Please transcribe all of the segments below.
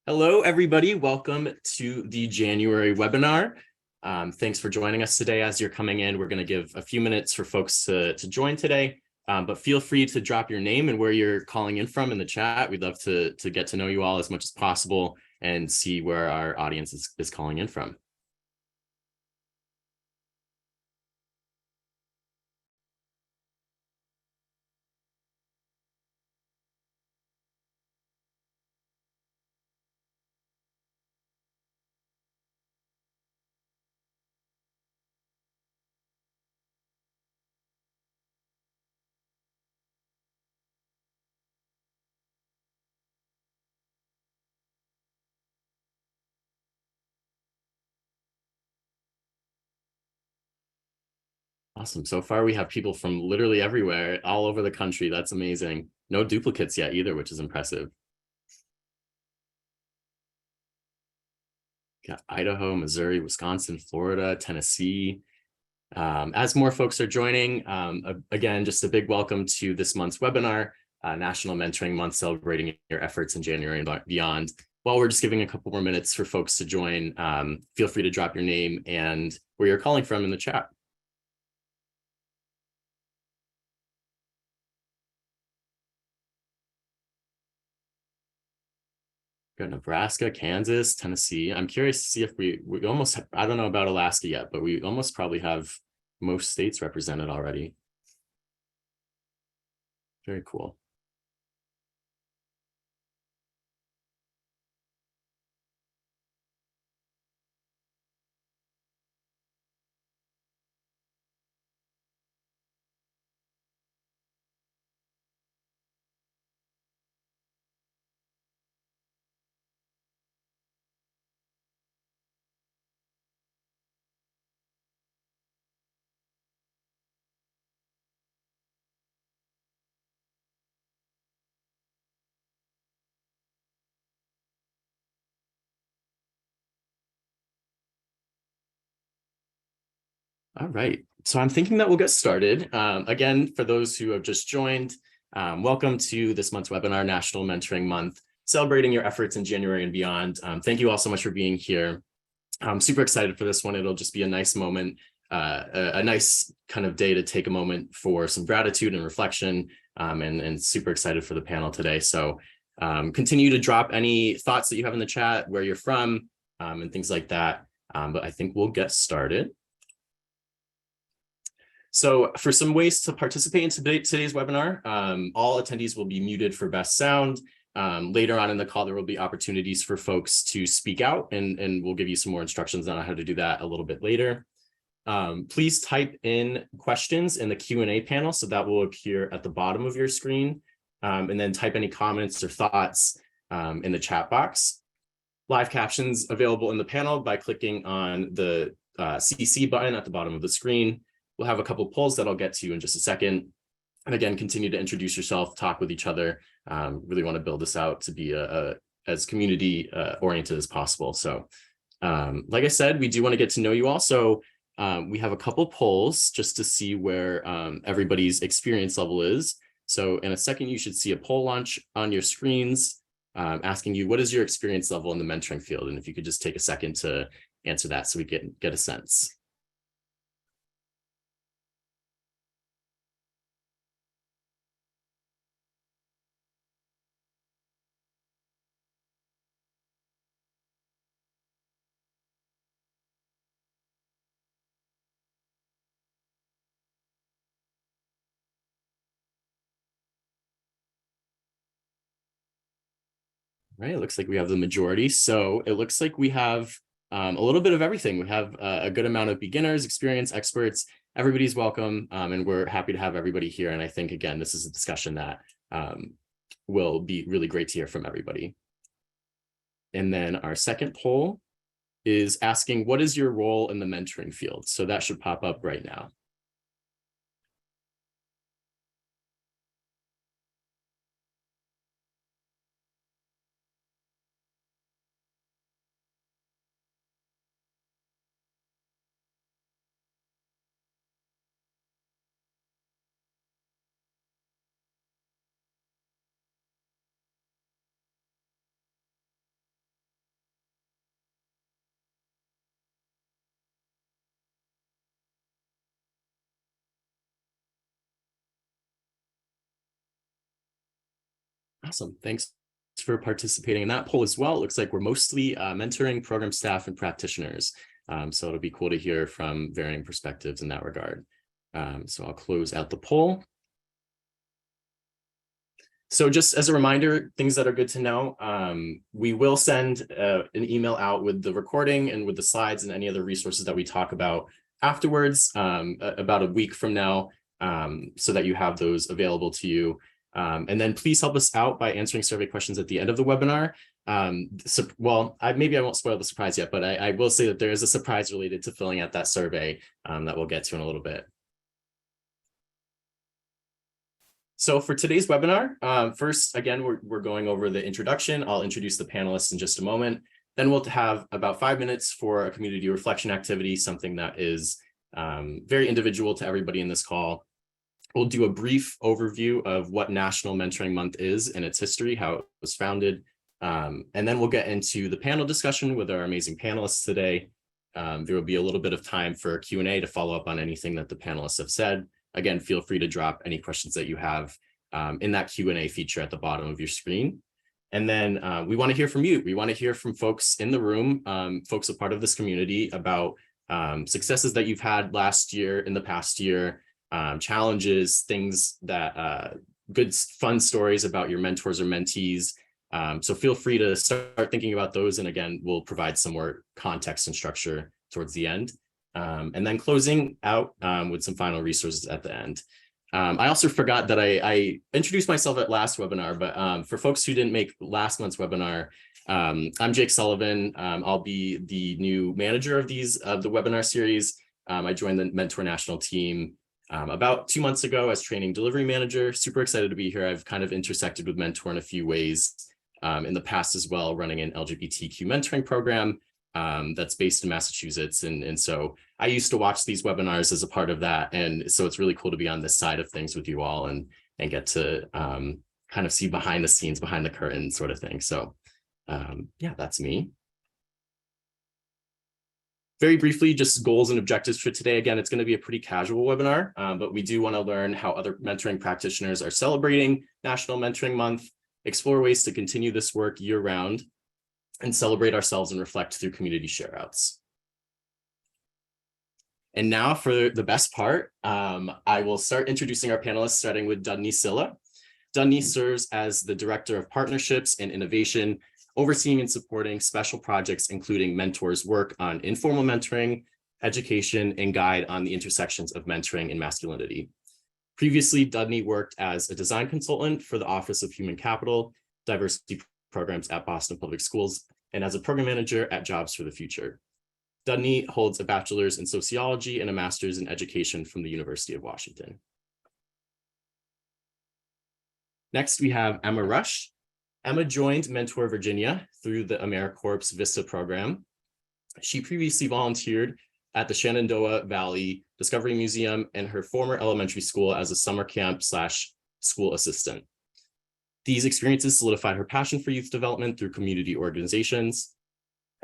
Hello, everybody. Welcome to the January webinar. Thanks for joining us today. As you're coming in, we're going to give a few minutes for folks to join today, but feel free to drop your name and where you're calling in from in the chat. We'd love to get to know you all as much as possible and see where our audience is calling in from. Awesome. So far, we have people from literally everywhere, all over the country. That's amazing. No duplicates yet either, which is impressive. Got Idaho, Missouri, Wisconsin, Florida, Tennessee. As more folks are joining, again, just a big welcome to this month's webinar, National Mentoring Month, celebrating your efforts in January and beyond. While we're just giving a couple more minutes for folks to join, feel free to drop your name and where you're calling from in the chat. Got Nebraska, Kansas, Tennessee. I'm curious to see if we almost, I don't know about Alaska yet, but we almost probably have most states represented already. Very cool. All right, so I'm thinking that we'll get started. Again, for those who have just joined, welcome to this month's webinar, National Mentoring Month, celebrating your efforts in January and beyond. Thank you all so much for being here. I'm super excited for this one. It'll just be a nice moment, a nice kind of day to take a moment for some gratitude and reflection, and super excited for the panel today. So continue to drop any thoughts that you have in the chat, where you're from, and things like that. But I think we'll get started. So for some ways to participate in today's webinar, all attendees will be muted for best sound. Later on in the call, there will be opportunities for folks to speak out, and we'll give you some more instructions on how to do that a little bit later. Please type in questions in the Q&A panel, so that will appear at the bottom of your screen, and then type any comments or thoughts in the chat box. Live captions available in the panel by clicking on the CC button at the bottom of the screen. We'll have a couple polls that I'll get to in just a second. And again, continue to introduce yourself, talk with each other. Really want to build this out to be as community oriented as possible. So like I said, we do want to get to know you all. So we have a couple polls just to see where everybody's experience level is. So in a second, you should see a poll launch on your screens asking you, what is your experience level in the mentoring field? And if you could just take a second to answer that so we can get a sense. Right, it looks like we have the majority. So it looks like we have a little bit of everything. We have a good amount of beginners, experienced, experts. Everybody's welcome, and we're happy to have everybody here. And I think, again, this is a discussion that will be really great to hear from everybody. And then our second poll is asking, what is your role in the mentoring field? So that should pop up right now. Awesome. Thanks for participating in that poll as well. It looks like we're mostly mentoring program staff and practitioners. So it'll be cool to hear from varying perspectives in that regard. So I'll close out the poll. So just as a reminder, things that are good to know, we will send an email out with the recording and with the slides and any other resources that we talk about afterwards, about a week from now, so that you have those available to you. And then please help us out by answering survey questions at the end of the webinar. Well, maybe I won't spoil the surprise yet, but I will say that there is a surprise related to filling out that survey that we'll get to in a little bit. So for today's webinar, first, again, we're going over the introduction. I'll introduce the panelists in just a moment. Then we'll have about 5 minutes for a community reflection activity, something that is very individual to everybody in this call. We'll do a brief overview of what National Mentoring Month is and its history, how it was founded. And then we'll get into the panel discussion with our amazing panelists today. There will be a little bit of time for Q&A to follow up on anything that the panelists have said. Again, feel free to drop any questions that you have in that Q&A feature at the bottom of your screen. And then we want to hear from you. We want to hear from folks in the room, folks a part of this community, about successes that you've had last year, in the past year, challenges, things that good, fun stories about your mentors or mentees. So feel free to start thinking about those. And again, we'll provide some more context and structure towards the end. And then closing out with some final resources at the end. I also forgot that I introduced myself at last webinar, but for folks who didn't make last month's webinar, I'm Jake Sullivan. I'll be the new manager of the webinar series. I joined the Mentor National team about 2 months ago as training delivery manager. Super excited to be here. I've kind of intersected with Mentor in a few ways in the past as well, running an LGBTQ mentoring program that's based in Massachusetts. And so I used to watch these webinars as a part of that. And so it's really cool to be on this side of things with you all and get to kind of see behind the scenes, behind the curtain sort of thing. So yeah, that's me. Very briefly, just goals and objectives for today. Again, it's going to be a pretty casual webinar, but we do want to learn how other mentoring practitioners are celebrating National Mentoring Month, explore ways to continue this work year-round, and celebrate ourselves and reflect through community shareouts. And now for the best part, I will start introducing our panelists, starting with Dudney Silla. Dudney serves as the Director of Partnerships and Innovation, overseeing and supporting special projects, including Mentor's work on informal mentoring, education, and guide on the intersections of mentoring and masculinity. Previously, Dudney worked as a design consultant for the Office of Human Capital, Diversity Programs at Boston Public Schools, and as a program manager at Jobs for the Future. Dudney holds a bachelor's in sociology and a master's in education from the University of Washington. Next, we have Emma Rush. Emma joined Mentor Virginia through the AmeriCorps VISTA program. She previously volunteered at the Shenandoah Valley Discovery Museum and her former elementary school as a summer camp / school assistant. These experiences solidified her passion for youth development through community organizations.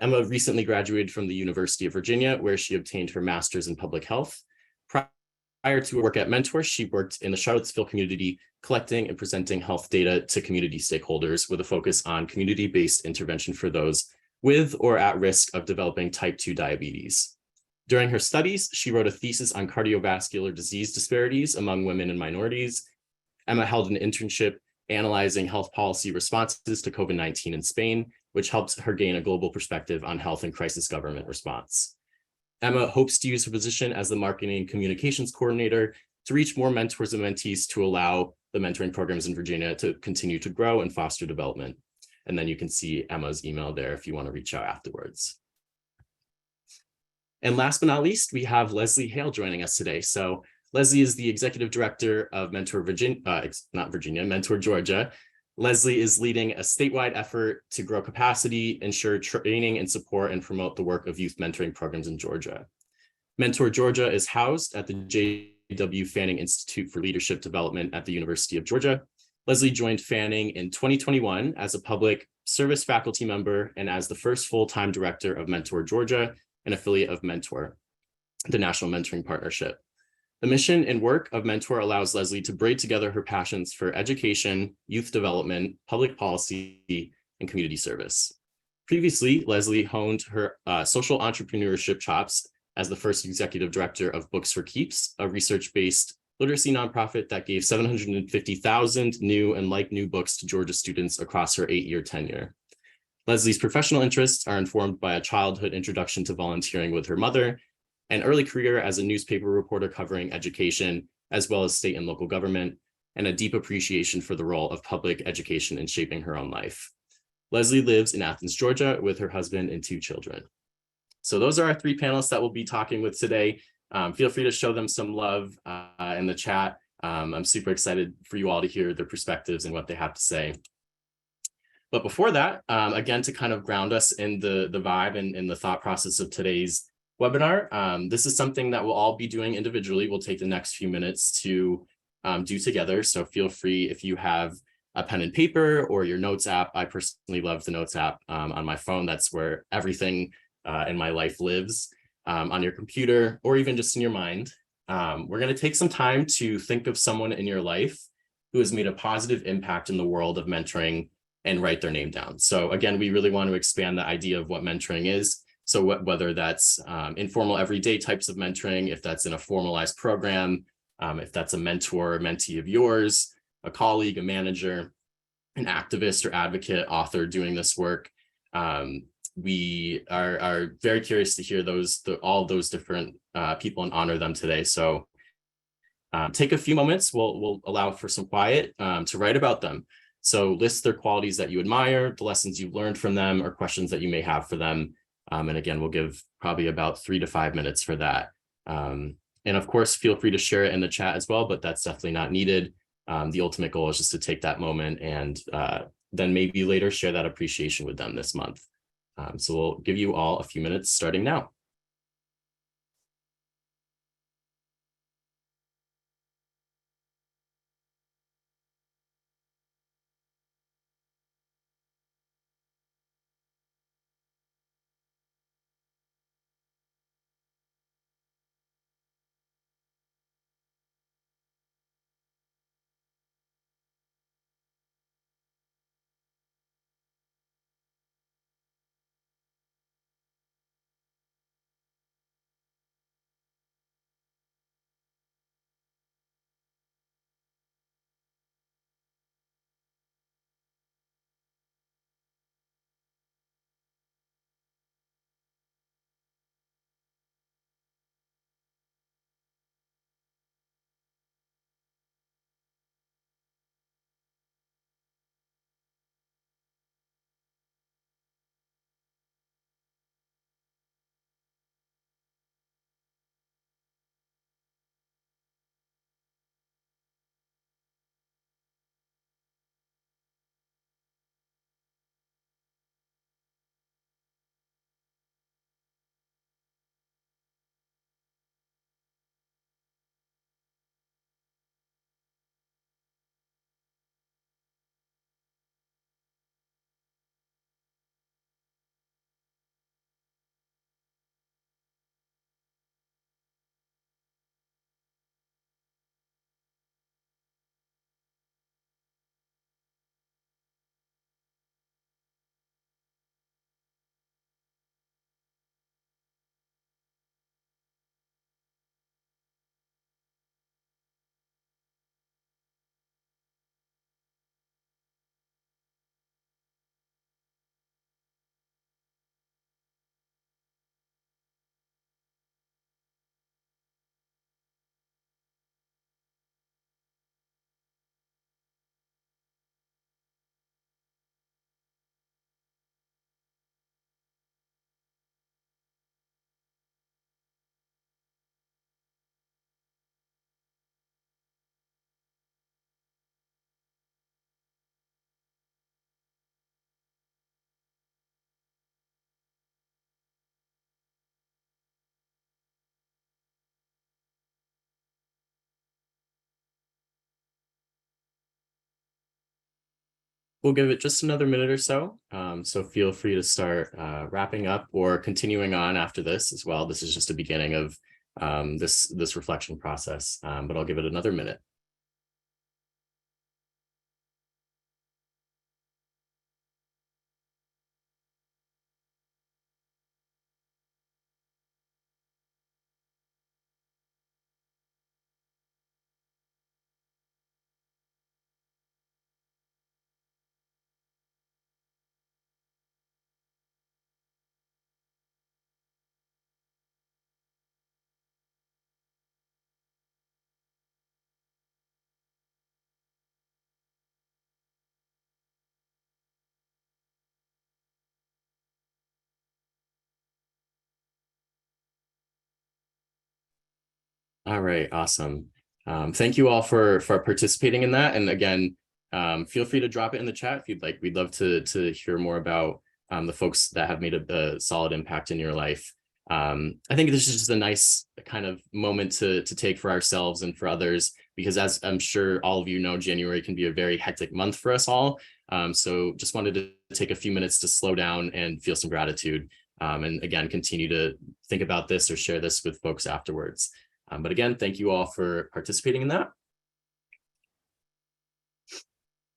Emma recently graduated from the University of Virginia, where she obtained her master's in public health. Prior to her work at Mentor, she worked in the Charlottesville community, collecting and presenting health data to community stakeholders with a focus on community-based intervention for those with or at risk of developing type 2 diabetes. During her studies, she wrote a thesis on cardiovascular disease disparities among women and minorities. Emma held an internship analyzing health policy responses to COVID-19 in Spain, which helped her gain a global perspective on health and crisis government response. Emma hopes to use her position as the marketing and communications coordinator to reach more mentors and mentees to allow the mentoring programs in Virginia to continue to grow and foster development. And then you can see Emma's email there if you want to reach out afterwards. And last but not least, we have Leslie Hale joining us today. So Leslie is the executive director of Mentor Georgia. Leslie is leading a statewide effort to grow capacity, ensure training and support, and promote the work of youth mentoring programs in Georgia. Mentor Georgia is housed at the J.W. Fanning Institute for Leadership Development at the University of Georgia. Leslie joined Fanning in 2021 as a public service faculty member and as the first full-time director of Mentor Georgia, an affiliate of Mentor, the National Mentoring Partnership. The mission and work of Mentor allows Leslie to braid together her passions for education, youth development, public policy, and community service. Previously, Leslie honed her social entrepreneurship chops as the first executive director of Books for Keeps, a research-based literacy nonprofit that gave 750,000 new and like-new books to Georgia students across her 8-year tenure. Leslie's professional interests are informed by a childhood introduction to volunteering with her mother, an early career as a newspaper reporter covering education, as well as state and local government, and a deep appreciation for the role of public education in shaping her own life. Leslie lives in Athens, Georgia, with her husband and 2 children. So those are our 3 panelists that we'll be talking with today. Feel free to show them some love in the chat. I'm super excited for you all to hear their perspectives and what they have to say. But before that, again, to kind of ground us in the vibe and in the thought process of today's webinar, this is something that we'll all be doing individually. We'll take the next few minutes to do together. So feel free, if you have a pen and paper or your notes app. I personally love the notes app on my phone. That's where everything in my life lives. On your computer or even just in your mind. We're going to take some time to think of someone in your life who has made a positive impact in the world of mentoring and write their name down. So again, we really want to expand the idea of what mentoring is. So whether that's informal everyday types of mentoring, if that's in a formalized program, if that's a mentor or mentee of yours, a colleague, a manager, an activist or advocate, author doing this work. We are very curious to hear all those different people and honor them today. So take a few moments. We'll allow for some quiet to write about them. So list their qualities that you admire, the lessons you've learned from them, or questions that you may have for them. And again, we'll give probably about 3 to 5 minutes for that. And of course, feel free to share it in the chat as well, but that's definitely not needed. The ultimate goal is just to take that moment and then maybe later share that appreciation with them this month. So we'll give you all a few minutes starting now. We'll give it just another minute or so. So feel free to start wrapping up or continuing on after this as well. This is just a beginning of this reflection process, but I'll give it another minute. All right, awesome. Thank you all for participating in that. And again, feel free to drop it in the chat if you'd like. We'd love to hear more about the folks that have made a solid impact in your life. I think this is just a nice kind of moment to take for ourselves and for others, because as I'm sure all of you know, January can be a very hectic month for us all. So just wanted to take a few minutes to slow down and feel some gratitude. And again, continue to think about this or share this with folks afterwards. But again, thank you all for participating in that.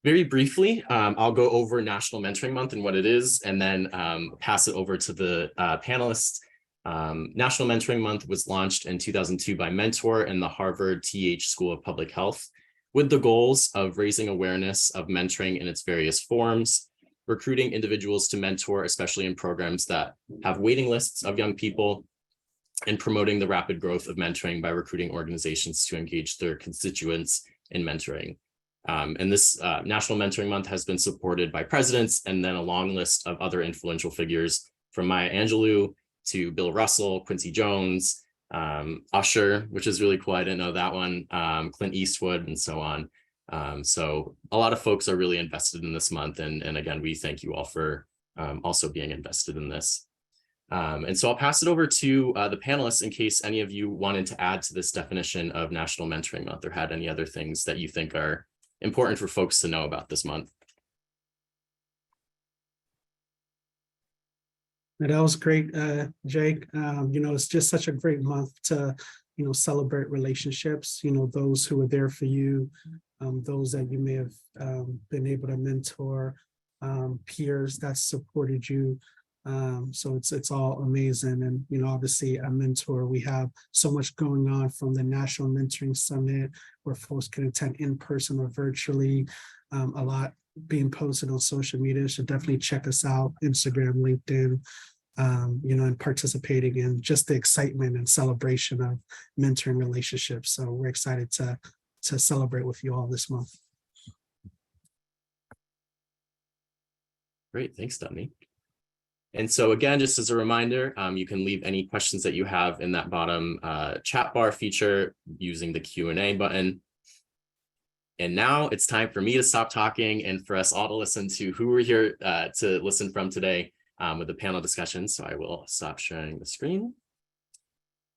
Very briefly, I'll go over National Mentoring Month and what it is, and then pass it over to the panelists. National Mentoring Month was launched in 2002 by Mentor and the Harvard TH School of Public Health, with the goals of raising awareness of mentoring in its various forms, recruiting individuals to mentor, especially in programs that have waiting lists of young people, and promoting the rapid growth of mentoring by recruiting organizations to engage their constituents in mentoring. And this National Mentoring Month has been supported by presidents and then a long list of other influential figures, from Maya Angelou to Bill Russell, Quincy Jones, Usher, which is really cool. I didn't know that one, Clint Eastwood, and so on. So a lot of folks are really invested in this month. And again, we thank you all for also being invested in this. And so I'll pass it over to the panelists in case any of you wanted to add to this definition of National Mentoring Month or had any other things that you think are important for folks to know about this month. That was great, Jake. It's just such a great month to, celebrate relationships, those who are there for you, those that you may have been able to mentor, peers that supported you. So it's all amazing. And, obviously a mentor, we have so much going on from the National Mentoring Summit where folks can attend in person or virtually, a lot being posted on social media. So definitely check us out, Instagram, LinkedIn, and participating in just the excitement and celebration of mentoring relationships. So we're excited to celebrate with you all this month. Great, thanks, Dudney. And so again, just as a reminder, you can leave any questions that you have in that bottom chat bar feature using the Q&A button. And now it's time for me to stop talking and for us all to listen to who we're here to listen from today with the panel discussion. So I will stop sharing the screen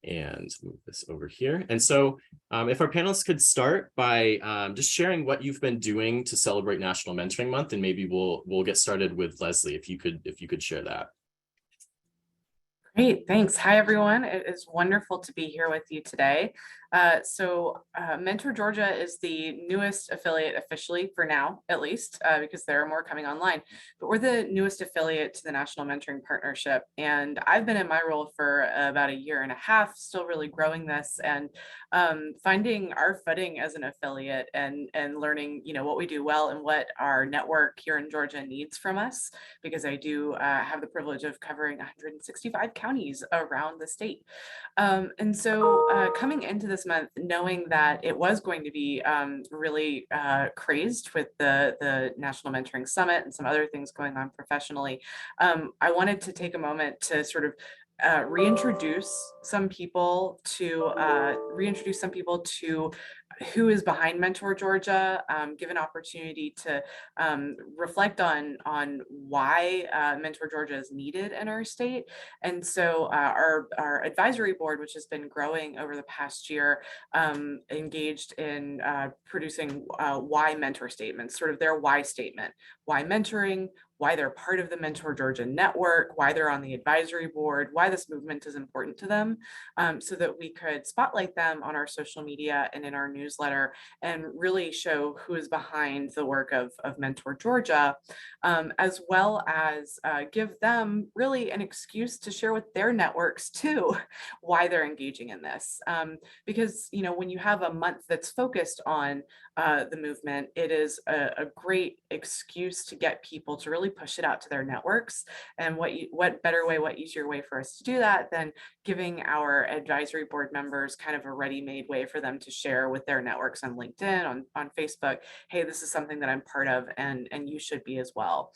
and move this over here. And so if our panelists could start by just sharing what you've been doing to celebrate National Mentoring Month, and maybe we'll get started with Leslie, if you could share that. Great, thanks. Hi, everyone. It is wonderful to be here with you today. Mentor Georgia is the newest affiliate officially, for now, at least, because there are more coming online. But we're the newest affiliate to the National Mentoring Partnership. And I've been in my role for about 1.5 years, still really growing this and finding our footing as an affiliate and learning, what we do well and what our network here in Georgia needs from us, because I do have the privilege of covering 165 counties around the state. And so coming into this month, knowing that it was going to be really crazed with the National Mentoring Summit and some other things going on professionally, I wanted to take a moment to sort of reintroduce some people to who is behind Mentor Georgia, give an opportunity to reflect on why Mentor Georgia is needed in our state. And so our advisory board, which has been growing over the past year, engaged in producing why mentor statements, sort of their why statement, why mentoring, why they're part of the Mentor Georgia network, why they're on the advisory board, why this movement is important to them, so that we could spotlight them on our social media and in our newsletter and really show who is behind the work of Mentor Georgia, as well as give them really an excuse to share with their networks too why they're engaging in this. Because, you know, when you have a month that's focused on the movement, it is a great excuse to get people to really push it out to their networks. And what better way, what easier way for us to do that than giving our advisory board members kind of a ready-made way for them to share with their networks on LinkedIn, on Facebook, hey, this is something that I'm part of, and you should be as well.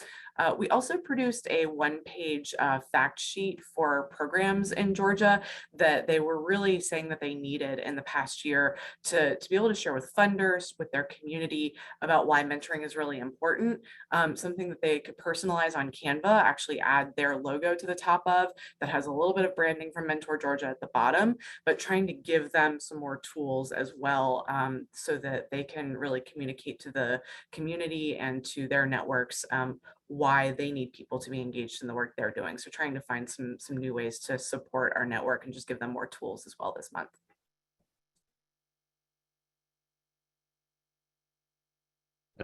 We also produced a one-page fact sheet for programs in Georgia that they were really saying that they needed in the past year to be able to share with funders, with their community, about why mentoring is really important. Something that they could personalize on Canva, actually add their logo to the top of, that has a little bit of branding from Mentor Georgia at the bottom, but trying to give them some more tools as well, so that they can really communicate to the community and to their networks why they need people to be engaged in the work they're doing. So trying to find some new ways to support our network and just give them more tools as well this month.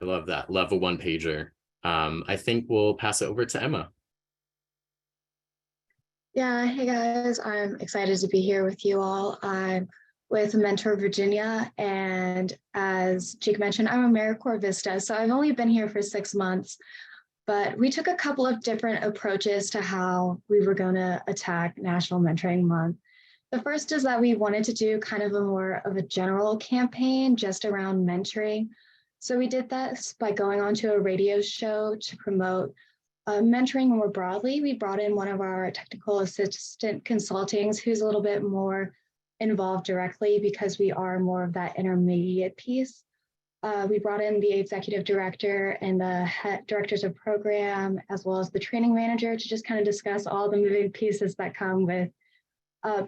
I love that. Love a one pager. I think we'll pass it over to Emma. Yeah, hey guys, I'm excited to be here with you all. I'm with Mentor Virginia, and as Jake mentioned, I'm AmeriCorps Vista, so I've only been here for 6 months, but we took a couple of different approaches to how we were going to attack National Mentoring Month. The first is that we wanted to do kind of a more of a general campaign just around mentoring. So we did this by going onto a radio show to promote mentoring more broadly. We brought in one of our technical assistant consultants who's a little bit more involved directly because we are more of that intermediate piece. We brought in the executive director and the head directors of program, as well as the training manager, to just kind of discuss all the moving pieces that come with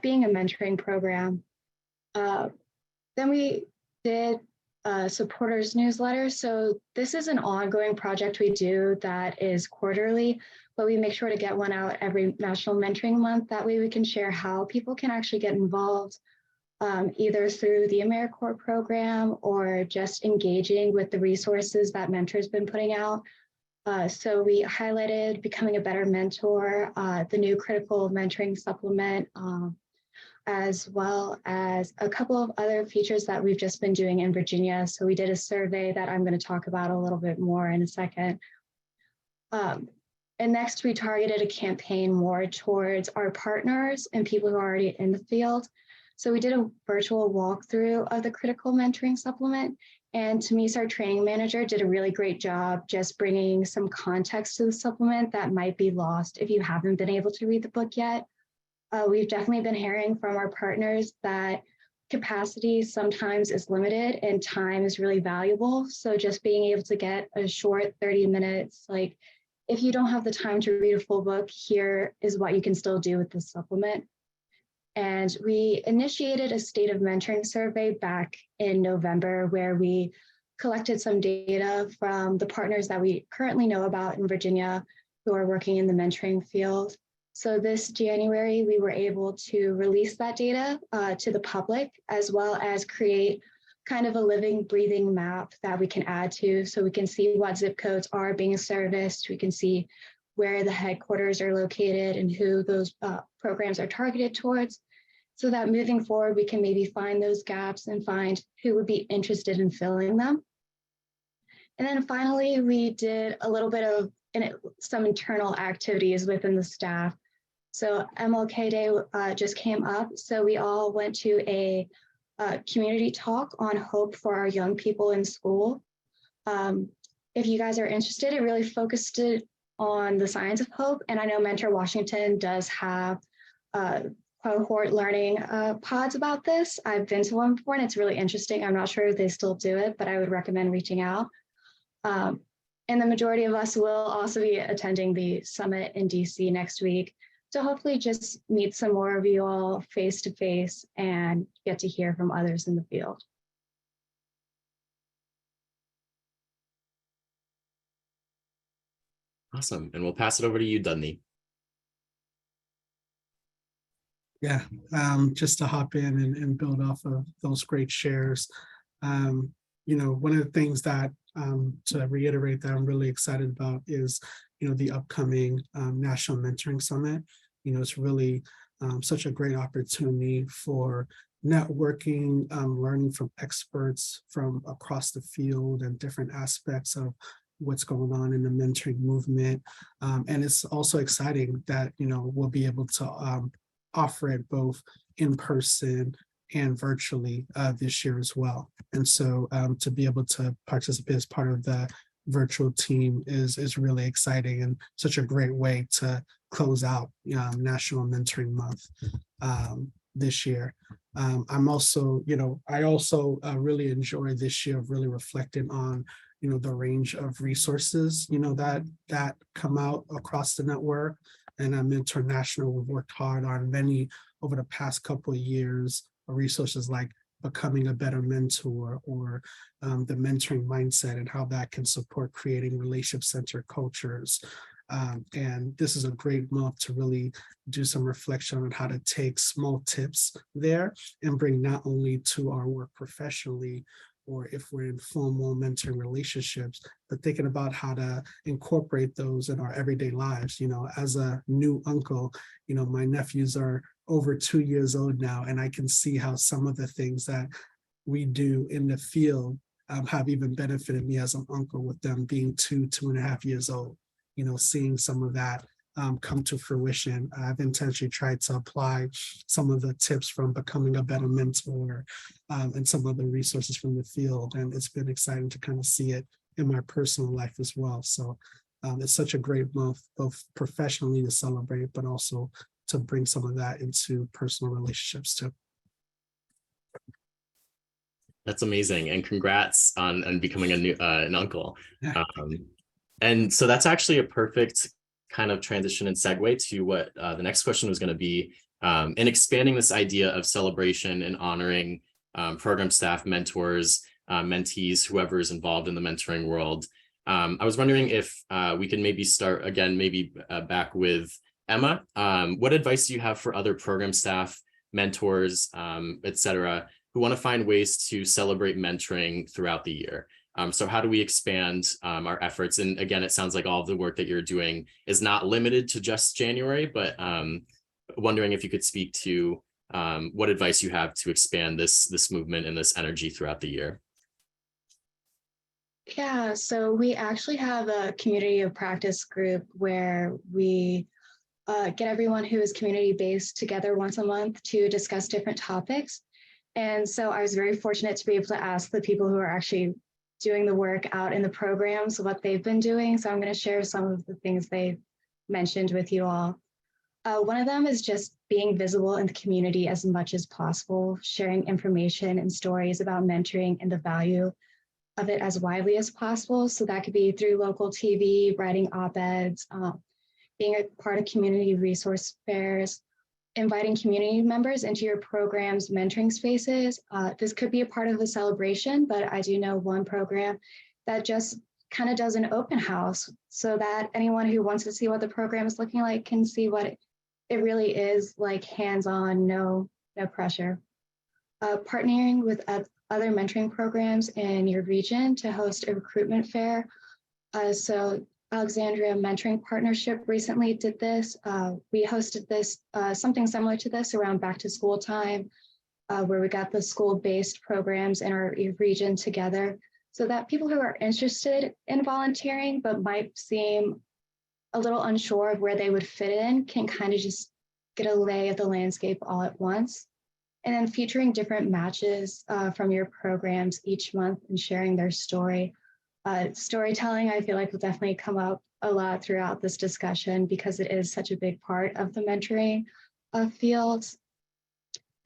being a mentoring program. Then we did a supporters newsletter. So this is an ongoing project we do that is quarterly, but we make sure to get one out every National Mentoring Month. That way we can share how people can actually get involved, either through the AmeriCorps program or just engaging with the resources that Mentor's been putting out. So we highlighted Becoming a Better Mentor, the new critical mentoring supplement, as well as a couple of other features that we've just been doing in Virginia. So we did a survey that I'm going to talk about a little bit more in a second. And next, we targeted a campaign more towards our partners and people who are already in the field. So we did a virtual walkthrough of the critical mentoring supplement. And Tamis, our training manager, did a really great job just bringing some context to the supplement that might be lost if you haven't been able to read the book yet. We've definitely been hearing from our partners that capacity sometimes is limited and time is really valuable. So just being able to get a short 30 minutes, like if you don't have the time to read a full book, here is what you can still do with this supplement. And we initiated a state of mentoring survey back in November, where we collected some data from the partners that we currently know about in Virginia who are working in the mentoring field. So this January, we were able to release that data to the public, as well as create kind of a living, breathing map that we can add to, so we can see what zip codes are being serviced. We can see where the headquarters are located and who those programs are targeted towards, so that moving forward, we can maybe find those gaps and find who would be interested in filling them. And then finally, we did a little bit of some internal activities within the staff. So MLK Day just came up. So we all went to a community talk on hope for our young people in school. If you guys are interested, it really focused it on the science of hope. And I know Mentor Washington does have quite cohort learning pods about this. I've been to one before and it's really interesting. I'm not sure if they still do it, but I would recommend reaching out. And the majority of us will also be attending the summit in DC next week to hopefully just meet some more of you all face to face and get to hear from others in the field. Awesome. And we'll pass it over to you, Dudney. Yeah, just to hop in and build off of those great shares. One of the things that to reiterate that I'm really excited about is, the upcoming National Mentoring Summit. It's really such a great opportunity for networking, learning from experts from across the field and different aspects of what's going on in the mentoring movement. And it's also exciting that, we'll be able to offer it both in person and virtually this year as well. And so to be able to participate as part of the virtual team is really exciting and such a great way to close out National Mentoring Month this year. I'm also, I also really enjoy this year of really reflecting on, the range of resources, that come out across the network. And Mentor National, we've worked hard on many over the past couple of years, resources like Becoming a Better Mentor or the mentoring mindset and how that can support creating relationship-centered cultures. And this is a great month to really do some reflection on how to take small tips there and bring not only to our work professionally, or if we're in formal mentoring relationships, but thinking about how to incorporate those in our everyday lives. As a new uncle, my nephews are over 2 years old now, and I can see how some of the things that we do in the field have even benefited me as an uncle with them being 2.5 years old. Seeing some of that come to fruition. I've intentionally tried to apply some of the tips from Becoming a Better Mentor and some of the resources from the field. And it's been exciting to kind of see it in my personal life as well. So it's such a great month, both professionally to celebrate, but also to bring some of that into personal relationships too. That's amazing. And congrats on becoming an uncle. Yeah. And so that's actually a perfect kind of transition and segue to what the next question was going to be, in expanding this idea of celebration and honoring program staff, mentors, mentees, whoever is involved in the mentoring world. I was wondering if we can maybe start again, maybe back with Emma. What advice do you have for other program staff, mentors, et cetera, who want to find ways to celebrate mentoring throughout the year? So how do we expand our efforts? And again, it sounds like all of the work that you're doing is not limited to just January, but wondering if you could speak to what advice you have to expand this movement and this energy throughout the year. Yeah, so we actually have a community of practice group where we get everyone who is community-based together once a month to discuss different topics. And so I was very fortunate to be able to ask the people who are actually doing the work out in the programs what they've been doing. So I'm going to share some of the things they mentioned with you all. One of them is just being visible in the community as much as possible, sharing information and stories about mentoring and the value of it as widely as possible. So that could be through local TV, writing op-eds, being a part of community resource fairs, inviting community members into your program's mentoring spaces. This could be a part of the celebration, but I do know one program that just kind of does an open house so that anyone who wants to see what the program is looking like can see what it really is like, hands-on, no pressure. Partnering with other mentoring programs in your region to host a recruitment fair. So Alexandria Mentoring Partnership recently did this. We hosted this, something similar to this around back to school time, where we got the school-based programs in our region together so that people who are interested in volunteering but might seem a little unsure of where they would fit in can kind of just get a lay of the landscape all at once. And then featuring different matches from your programs each month and sharing their story. Storytelling, I feel like, will definitely come up a lot throughout this discussion because it is such a big part of the mentoring field.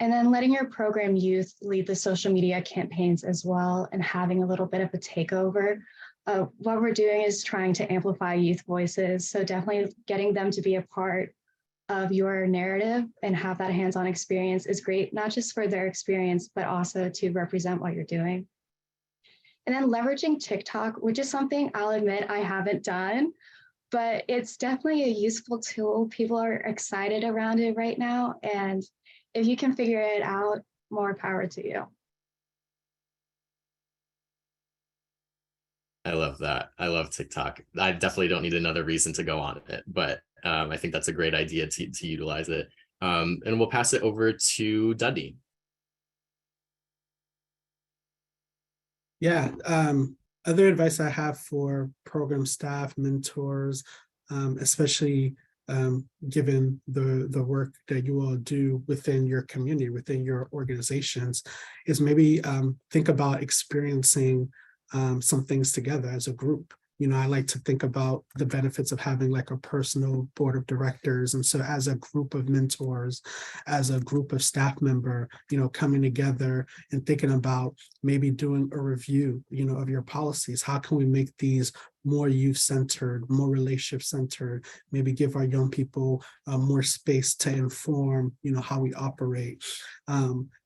And then letting your program youth lead the social media campaigns as well, and having a little bit of a takeover. What we're doing is trying to amplify youth voices. So definitely getting them to be a part of your narrative and have that hands-on experience is great, not just for their experience, but also to represent what you're doing. And then leveraging TikTok, which is something I'll admit I haven't done, but it's definitely a useful tool. People are excited around it right now. And if you can figure it out, more power to you. I love that. I love TikTok. I definitely don't need another reason to go on it, but I think that's a great idea to utilize it. And we'll pass it over to Dudley. Yeah, other advice I have for program staff, mentors, especially given the work that you all do within your community, within your organizations, is maybe think about experiencing some things together as a group. You know, I like to think about the benefits of having like a personal board of directors. And so as a group of mentors, as a group of staff member, you know, coming together and thinking about maybe doing a review, you know, of your policies. How can we make these more youth-centered, more relationship-centered, maybe give our young people more space to inform, you know, how we operate.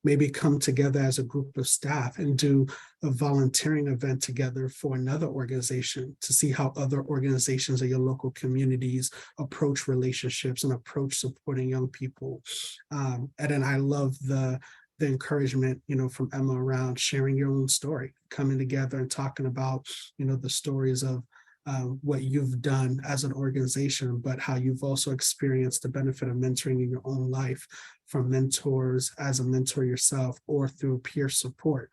Maybe come together as a group of staff and do a volunteering event together for another organization to see how other organizations of your local communities approach relationships and approach supporting young people. And then I love the encouragement, you know, from Emma around sharing your own story, coming together and talking about, you know, the stories of what you've done as an organization, but how you've also experienced the benefit of mentoring in your own life from mentors, as a mentor yourself, or through peer support.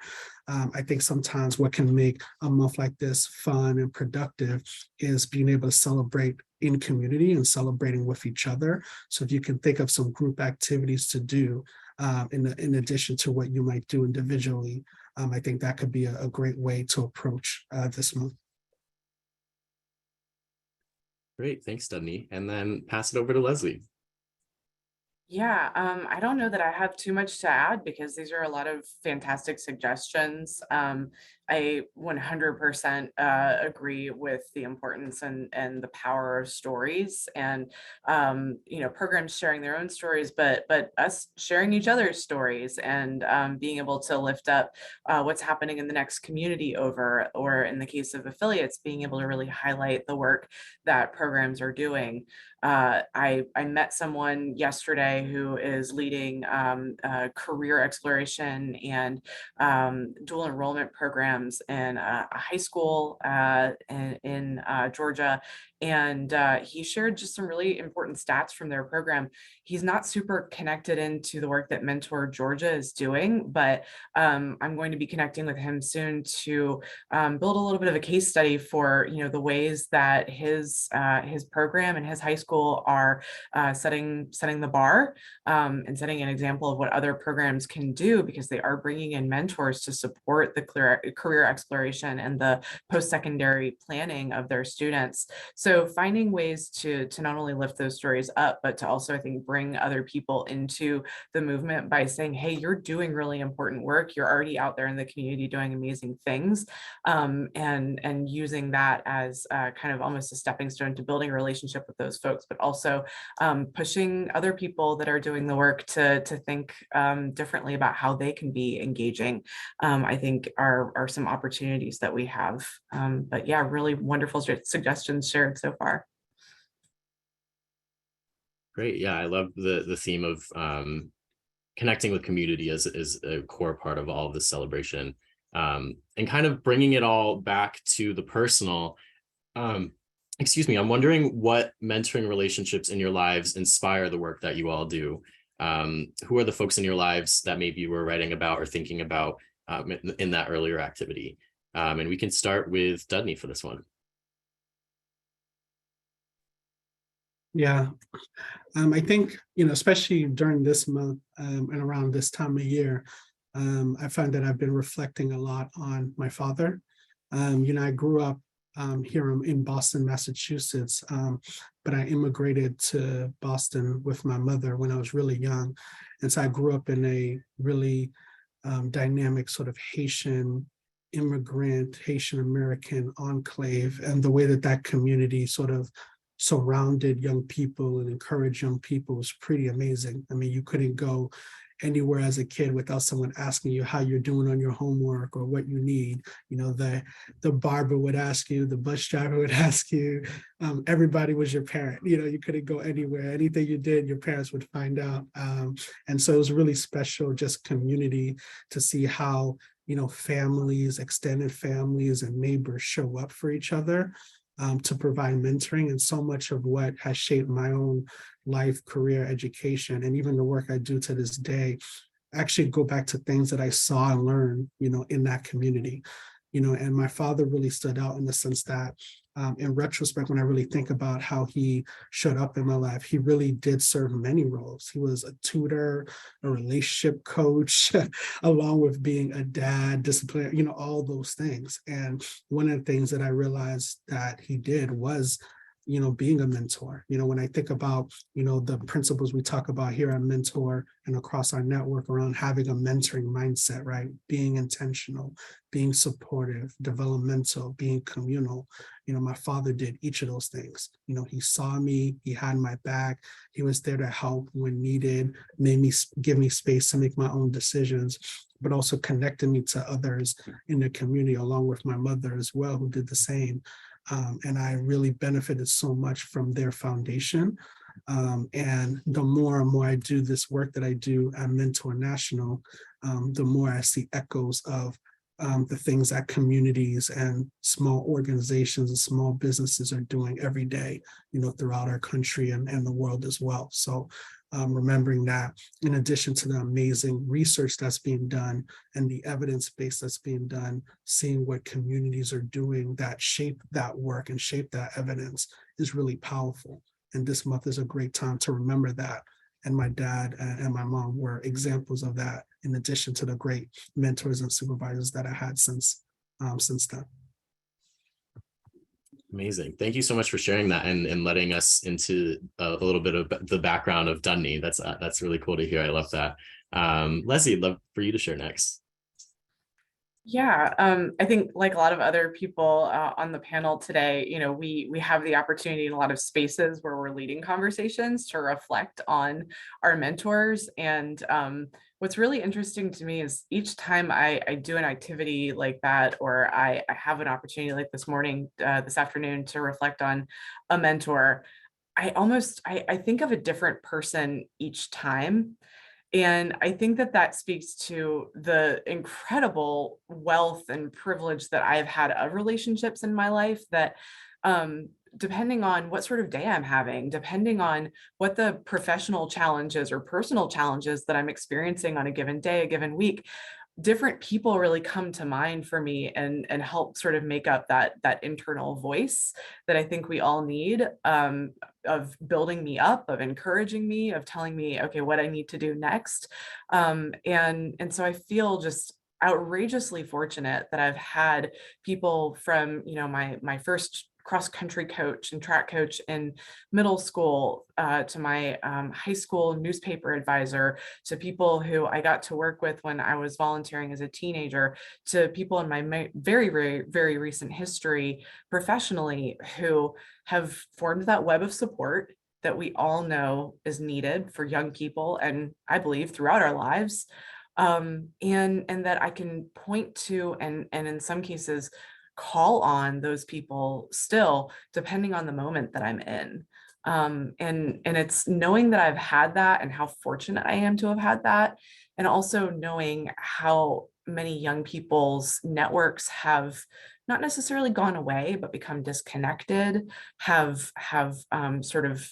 I think sometimes what can make a month like this fun and productive is being able to celebrate in community and celebrating with each other. So if you can think of some group activities to do in addition to what you might do individually, I think that could be a great way to approach this month. Great, thanks, Dudley. And then pass it over to Leslie. Yeah, I don't know that I have too much to add because these are a lot of fantastic suggestions. I 100% agree with the importance and the power of stories, and you know, programs sharing their own stories, but us sharing each other's stories, and being able to lift up what's happening in the next community over, or in the case of affiliates, being able to really highlight the work that programs are doing. I met someone yesterday who is leading career exploration and dual enrollment programs in a high school in Georgia. And he shared just some really important stats from their program. He's not super connected into the work that Mentor Georgia is doing, but I'm going to be connecting with him soon to build a little bit of a case study for, you know, the ways that his program and his high school are setting the bar and setting an example of what other programs can do, because they are bringing in mentors to support the career exploration and the post-secondary planning of their students. So finding ways to not only lift those stories up, but to also, I think, bring other people into the movement by saying, hey, you're doing really important work. You're already out there in the community doing amazing things, and using that as kind of almost a stepping stone to building a relationship with those folks, but also pushing other people that are doing the work to think differently about how they can be engaging, I think are some opportunities that we have. But yeah, really wonderful suggestions shared so far. Great. Yeah, I love the theme of connecting with community as a core part of all of this celebration, and kind of bringing it all back to the personal. Excuse me, I'm wondering what mentoring relationships in your lives inspire the work that you all do. Who are the folks in your lives that maybe you were writing about or thinking about in that earlier activity? And we can start with Dudley for this one. Yeah, I think, you know, especially during this month and around this time of year, I find that I've been reflecting a lot on my father. You know, I grew up here in Boston, Massachusetts, but I immigrated to Boston with my mother when I was really young. And so I grew up in a really dynamic sort of Haitian immigrant, Haitian American enclave, and the way that that community sort of surrounded young people and encouraged young people was pretty amazing. I mean, you couldn't go anywhere as a kid without someone asking you how you're doing on your homework or what you need. You know, the barber would ask you, the bus driver would ask you, everybody was your parent. You know, you couldn't go anywhere. Anything you did, your parents would find out. And so it was really special, just community, to see how, you know, families, extended families and neighbors show up for each other to provide mentoring. And so much of what has shaped my own life, career, education, and even the work I do to this day actually go back to things that I saw and learned, you know, in that community. You know, and my father really stood out in the sense that in retrospect, when I really think about how he showed up in my life, he really did serve many roles. He was a tutor, a relationship coach, along with being a dad, disciplinarian, you know, all those things. And one of the things that I realized that he did was, you know, being a mentor. You know, when I think about, you know, the principles we talk about here at Mentor and across our network around having a mentoring mindset, right? Being intentional, being supportive, developmental, being communal. You know, my father did each of those things. You know, he saw me, he had my back, he was there to help when needed, give me space to make my own decisions, but also connected me to others in the community, along with my mother as well, who did the same. And I really benefited so much from their foundation. And the more and more I do this work that I do at Mentor National, the more I see echoes of the things that communities and small organizations and small businesses are doing every day, you know, throughout our country and the world as well. So remembering that in addition to the amazing research that's being done and the evidence base that's being done, seeing what communities are doing that shape that work and shape that evidence is really powerful. And this month is a great time to remember that. And my dad and my mom were examples of that, in addition to the great mentors and supervisors that I had since then. Amazing. Thank you so much for sharing that and letting us into a little bit of the background of Dunny. That's really cool to hear. I love that. Leslie, I'd love for you to share next. Yeah, I think like a lot of other people on the panel today, you know, we have the opportunity in a lot of spaces where we're leading conversations to reflect on our mentors. And what's really interesting to me is each time I do an activity like that, or I have an opportunity like this morning, this afternoon, to reflect on a mentor, I think of a different person each time. And I think that that speaks to the incredible wealth and privilege that I've had of relationships in my life that, depending on what sort of day I'm having, depending on what the professional challenges or personal challenges that I'm experiencing on a given day, a given week, different people really come to mind for me and help sort of make up that internal voice that I think we all need, of building me up, of encouraging me, of telling me, okay, what I need to do next. And so I feel just outrageously fortunate that I've had people from, you know, my first cross-country coach and track coach in middle school, to my high school newspaper advisor, to people who I got to work with when I was volunteering as a teenager, to people in my very, very, very recent history professionally who have formed that web of support that we all know is needed for young people, and I believe throughout our lives, and that I can point to and in some cases call on those people still, depending on the moment that I'm in. And it's knowing that I've had that and how fortunate I am to have had that. And also knowing how many young people's networks have not necessarily gone away, but become disconnected, have sort of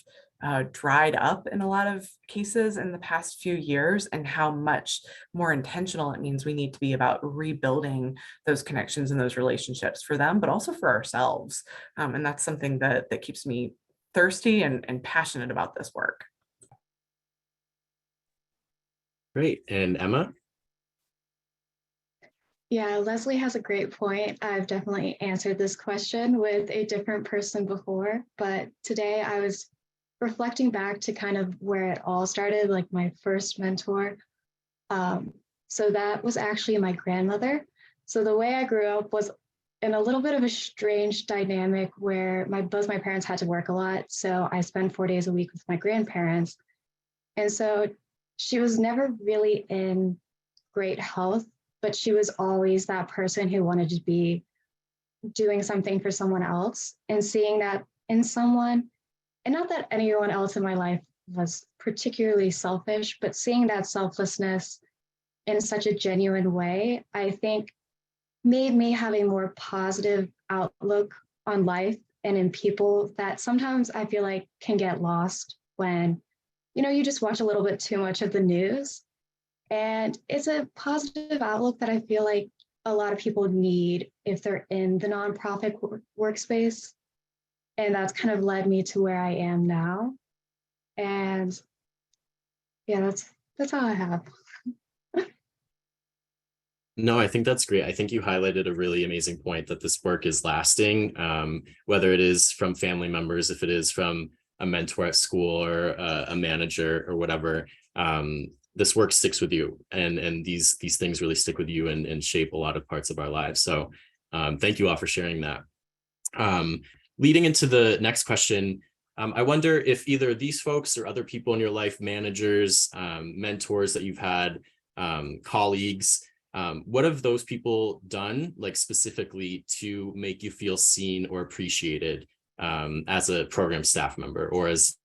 dried up in a lot of cases in the past few years, and how much more intentional it means we need to be about rebuilding those connections and those relationships for them, but also for ourselves. And that's something that keeps me thirsty and passionate about this work. Great. And Emma? Yeah, Leslie has a great point. I've definitely answered this question with a different person before, but today I was reflecting back to kind of where it all started, like my first mentor. So that was actually my grandmother. So the way I grew up was in a little bit of a strange dynamic where both my parents had to work a lot. So I spent 4 days a week with my grandparents. And so she was never really in great health, but she was always that person who wanted to be doing something for someone else, and seeing that in someone, and not that anyone else in my life was particularly selfish, but seeing that selflessness in such a genuine way, I think made me have a more positive outlook on life and in people that sometimes I feel like can get lost when, you just watch a little bit too much of the news. And it's a positive outlook that I feel like a lot of people need if they're in the nonprofit workspace. And that's kind of led me to where I am now. And yeah, that's all I have. No, I think that's great. I think you highlighted a really amazing point that this work is lasting, whether it is from family members, if it is from a mentor at school or a manager or whatever. This work sticks with you, and these things really stick with you and shape a lot of parts of our lives. So thank you all for sharing that. Leading into the next question, I wonder if either these folks or other people in your life, managers, mentors that you've had, colleagues, what have those people done, like specifically to make you feel seen or appreciated as a program staff member, or as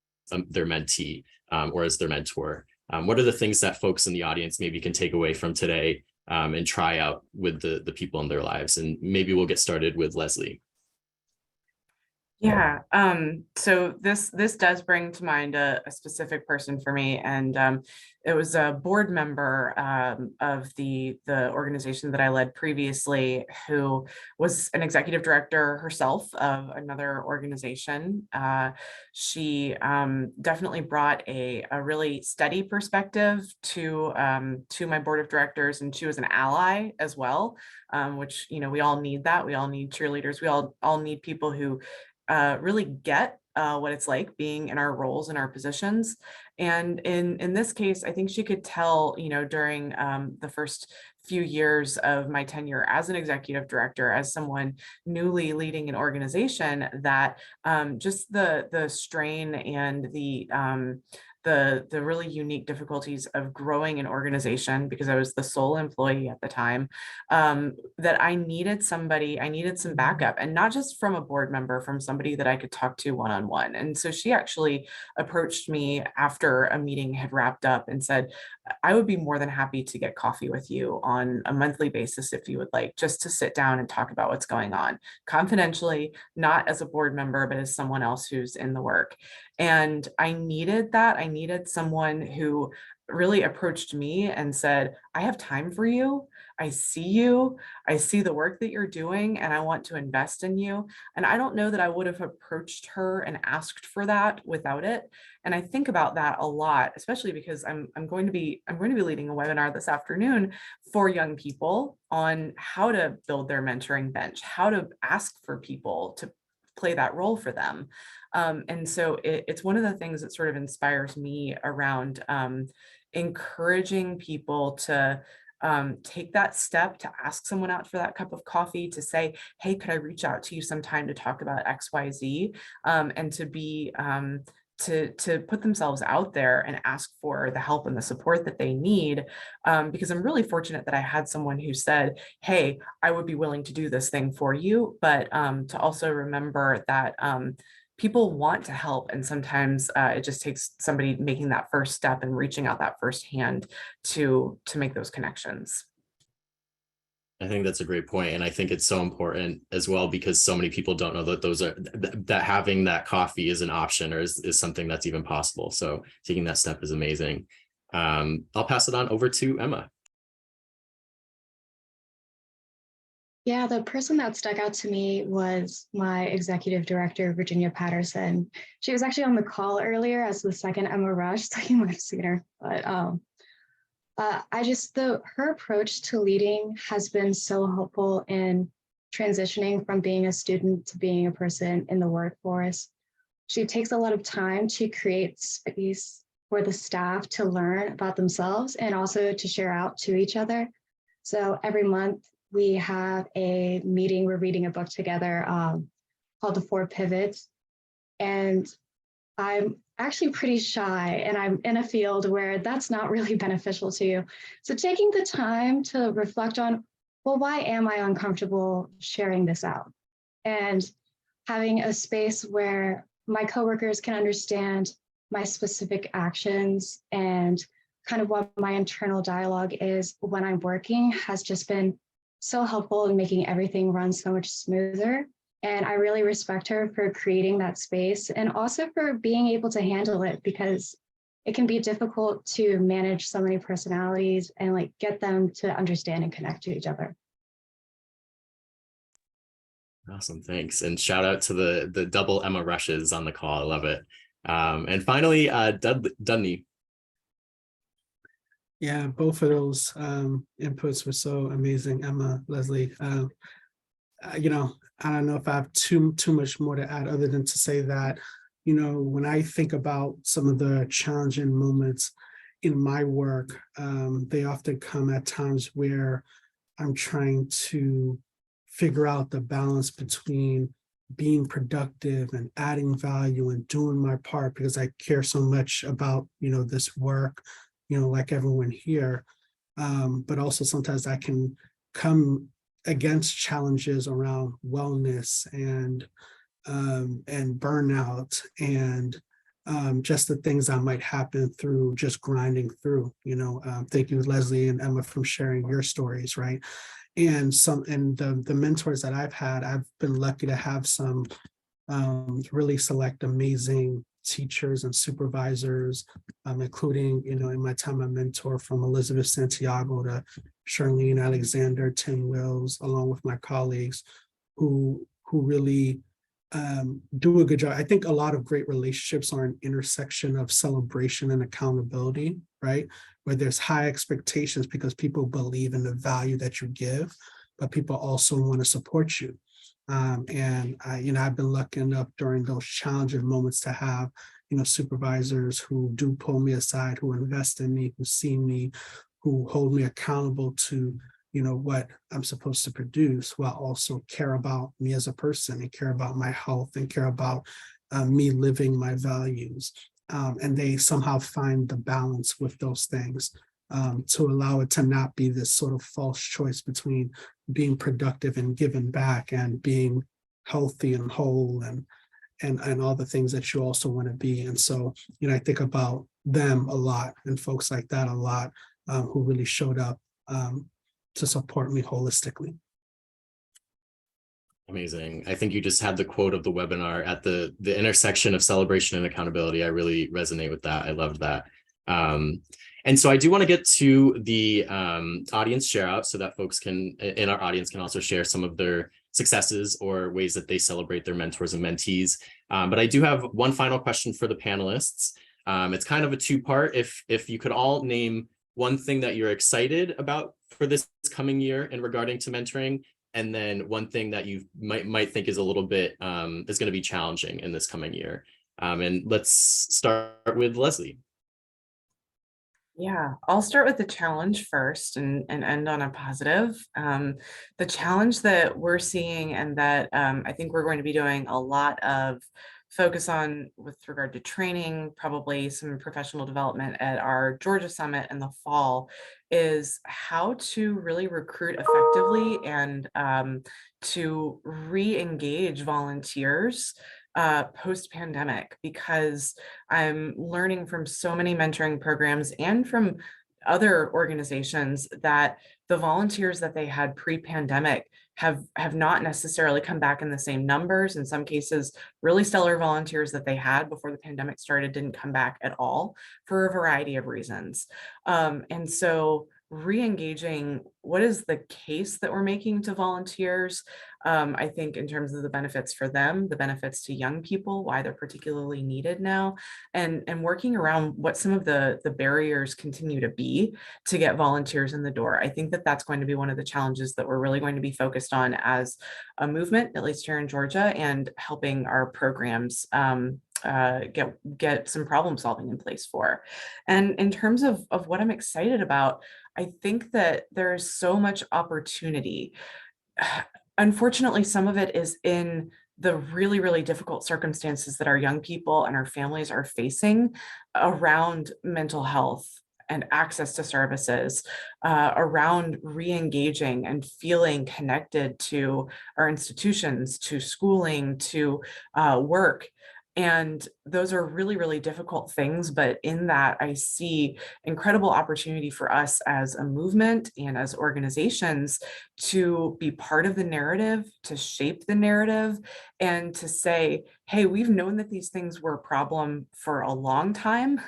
their mentee, or as their mentor? What are the things that folks in the audience maybe can take away from today and try out with the people in their lives? And maybe we'll get started with Leslie. Yeah, so this does bring to mind a specific person for me, and it was a board member of the organization that I led previously, who was an executive director herself of another organization. She definitely brought a really steady perspective to my board of directors, and she was an ally as well, which we all need that. We all need cheerleaders. We all need people who really get what it's like being in our roles and our positions. And in this case, I think she could tell, during the first few years of my tenure as an executive director, as someone newly leading an organization, that just the strain and the really unique difficulties of growing an organization, because I was the sole employee at the time, that I needed some backup, and not just from a board member, from somebody that I could talk to one-on-one. And so she actually approached me after a meeting had wrapped up and said, I would be more than happy to get coffee with you on a monthly basis if you would like, just to sit down and talk about what's going on, confidentially, not as a board member, but as someone else who's in the work. And I needed that. I needed someone who really approached me and said, I have time for you. I see you. I see the work that you're doing, and I want to invest in you. And I don't know that I would have approached her and asked for that without it. And I think about that a lot, especially because I'm going to be leading a webinar this afternoon for young people on how to build their mentoring bench, how to ask for people to play that role for them. And so it's one of the things that sort of inspires me around encouraging people to take that step, to ask someone out for that cup of coffee, to say, hey, could I reach out to you sometime to talk about XYZ, and to be to put themselves out there and ask for the help and the support that they need, because I'm really fortunate that I had someone who said, hey, I would be willing to do this thing for you, but to also remember that people want to help, and sometimes it just takes somebody making that first step and reaching out that first hand to make those connections. I think that's a great point, and I think it's so important as well, because so many people don't know that that having that coffee is an option, or is something that's even possible. So taking that step is amazing. I'll pass it on over to Emma. Yeah, the person that stuck out to me was my executive director, Virginia Patterson. She was actually on the call earlier as the second Emma Rush, so you might have seen her. But Her approach to leading has been so helpful in transitioning from being a student to being a person in the workforce. She takes a lot of time to create space for the staff to learn about themselves and also to share out to each other. So every month we have a meeting, we're reading a book together called The Four Pivots. And I'm actually pretty shy and I'm in a field where that's not really beneficial to you. So taking the time to reflect on, well, why am I uncomfortable sharing this out? And having a space where my coworkers can understand my specific actions and kind of what my internal dialogue is when I'm working has just been so helpful in making everything run so much smoother. And I really respect her for creating that space and also for being able to handle it, because it can be difficult to manage so many personalities and like get them to understand and connect to each other. Awesome, thanks. And shout out to the double Emma rushes on the call. I love it. And finally, Dudney. Yeah, both of those inputs were so amazing, Emma, Leslie. You know, I don't know if I have too much more to add other than to say that, you know, when I think about some of the challenging moments in my work, they often come at times where I'm trying to figure out the balance between being productive and adding value and doing my part because I care so much about, you know, this work, you know, like everyone here. But also sometimes I can come against challenges around wellness and burnout and just the things that might happen through just grinding through, you know. Thank you, Leslie and Emma, for sharing your stories, right? And the mentors that I've had, I've been lucky to have some really select amazing teachers and supervisors, including, you know, in my time, a mentor from Elizabeth Santiago to Charlene Alexander, Tim Wills, along with my colleagues who really do a good job. I think a lot of great relationships are an intersection of celebration and accountability, right? Where there's high expectations because people believe in the value that you give, but people also want to support you. And you know, I've been lucky enough during those challenging moments to have, you know, supervisors who do pull me aside, who invest in me, who see me, who hold me accountable to, you know, what I'm supposed to produce, while also care about me as a person and care about my health and care about me living my values. And they somehow find the balance with those things to allow it to not be this sort of false choice between being productive and giving back and being healthy and whole and all the things that you also want to be. And so, you know, I think about them a lot and folks like that a lot who really showed up to support me holistically. Amazing. I think you just had the quote of the webinar at the intersection of celebration and accountability. I really resonate with that. I loved that. And so I do want to get to the audience share out so that folks in our audience can also share some of their successes or ways that they celebrate their mentors and mentees. But I do have one final question for the panelists. It's kind of a two-part. If you could all name one thing that you're excited about for this coming year in regarding to mentoring, and then one thing that you might think is a little bit is going to be challenging in this coming year. And let's start with Leslie. Yeah, I'll start with the challenge first and end on a positive. The challenge that we're seeing and that I think we're going to be doing a lot of focus on with regard to training, probably some professional development at our Georgia Summit in the fall, is how to really recruit effectively and to re-engage volunteers post-pandemic, because I'm learning from so many mentoring programs and from other organizations that the volunteers that they had pre-pandemic have not necessarily come back in the same numbers. In some cases, really stellar volunteers that they had before the pandemic started didn't come back at all for a variety of reasons. And so re-engaging what is the case that we're making to volunteers. I think in terms of the benefits for them, the benefits to young people, why they're particularly needed now, and working around what some of the barriers continue to be to get volunteers in the door. I think that that's going to be one of the challenges that we're really going to be focused on as a movement, at least here in Georgia, and helping our programs get some problem solving in place for. And in terms of what I'm excited about, I think that there's so much opportunity. Unfortunately, some of it is in the really, really difficult circumstances that our young people and our families are facing around mental health and access to services, around re-engaging and feeling connected to our institutions, to schooling, to work. And those are really, really difficult things. But in that, I see incredible opportunity for us as a movement and as organizations to be part of the narrative, to shape the narrative, and to say, hey, we've known that these things were a problem for a long time.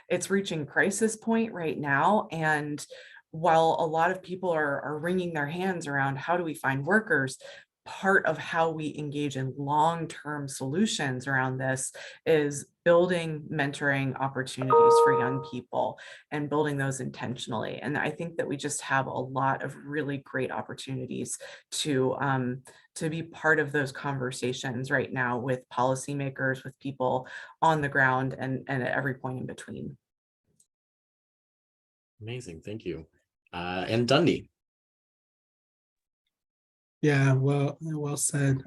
It's reaching crisis point right now. And while a lot of people are wringing their hands around how do we find workers, part of how we engage in long-term solutions around this is building mentoring opportunities for young people and building those intentionally. And I think that we just have a lot of really great opportunities to be part of those conversations right now with policymakers, with people on the ground, and at every point in between. Amazing, thank you. And Dundee. Yeah, well said.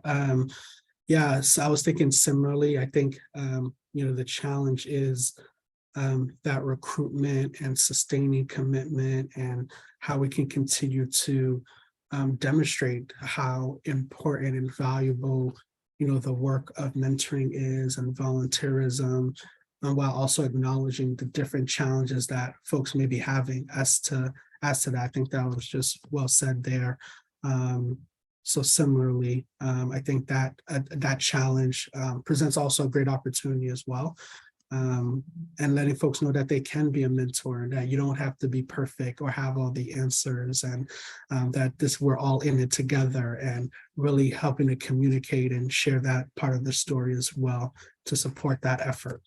Yeah, so I was thinking similarly. I think the challenge is that recruitment and sustaining commitment, and how we can continue to demonstrate how important and valuable the work of mentoring is, and volunteerism, while also acknowledging the different challenges that folks may be having as to that. I think that was just well said there. So similarly, I think that that challenge presents also a great opportunity as well. And letting folks know that they can be a mentor, and that you don't have to be perfect or have all the answers, and that we're all in it together, and really helping to communicate and share that part of the story as well to support that effort.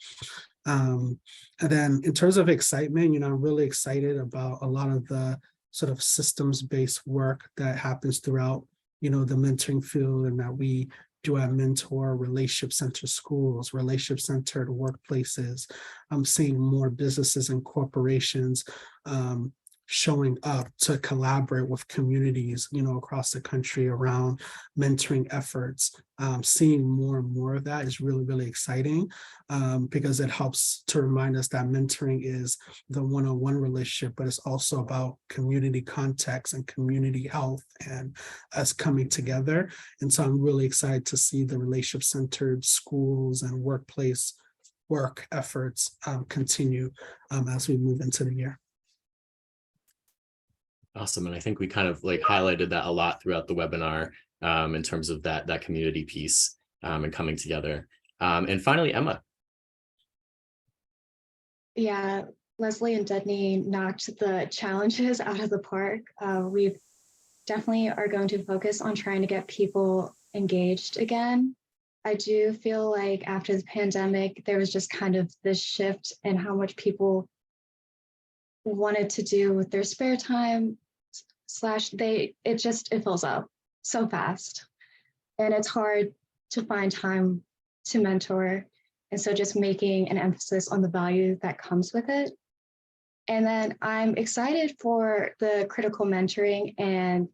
And then in terms of excitement, I'm really excited about a lot of the sort of systems-based work that happens throughout the mentoring field, and that we do at Mentor, relationship-centered schools, relationship-centered workplaces. I'm seeing more businesses and corporations showing up to collaborate with communities, across the country around mentoring efforts. Seeing more and more of that is really, really exciting, because it helps to remind us that mentoring is the one-on-one relationship, but it's also about community context and community health and us coming together. And so I'm really excited to see the relationship-centered schools and workplace work efforts continue as we move into the year. Awesome. And I think we kind of highlighted that a lot throughout the webinar in terms of that community piece and coming together. And finally, Emma. Yeah, Leslie and Dudney knocked the challenges out of the park. We definitely are going to focus on trying to get people engaged again. I do feel like after the pandemic, there was just kind of this shift in how much people wanted to do with their spare time, it fills up so fast, and it's hard to find time to mentor. And so just making an emphasis on the value that comes with it. And then I'm excited for the critical mentoring and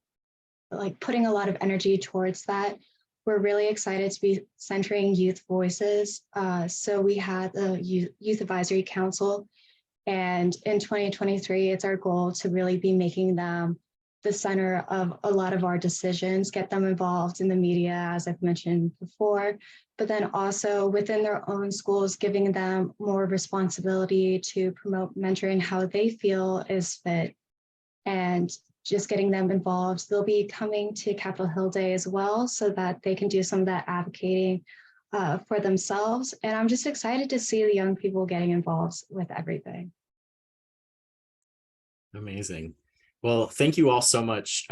putting a lot of energy towards that. We're really excited to be centering youth voices. So we had the Youth Advisory Council, and in 2023, it's our goal to really be making them the center of a lot of our decisions, get them involved in the media, as I've mentioned before, but then also within their own schools, giving them more responsibility to promote mentoring how they feel is fit, and just getting them involved. They'll be coming to Capitol Hill Day as well, so that they can do some of that advocating for themselves. And I'm just excited to see the young people getting involved with everything. Amazing. Well, thank you all so much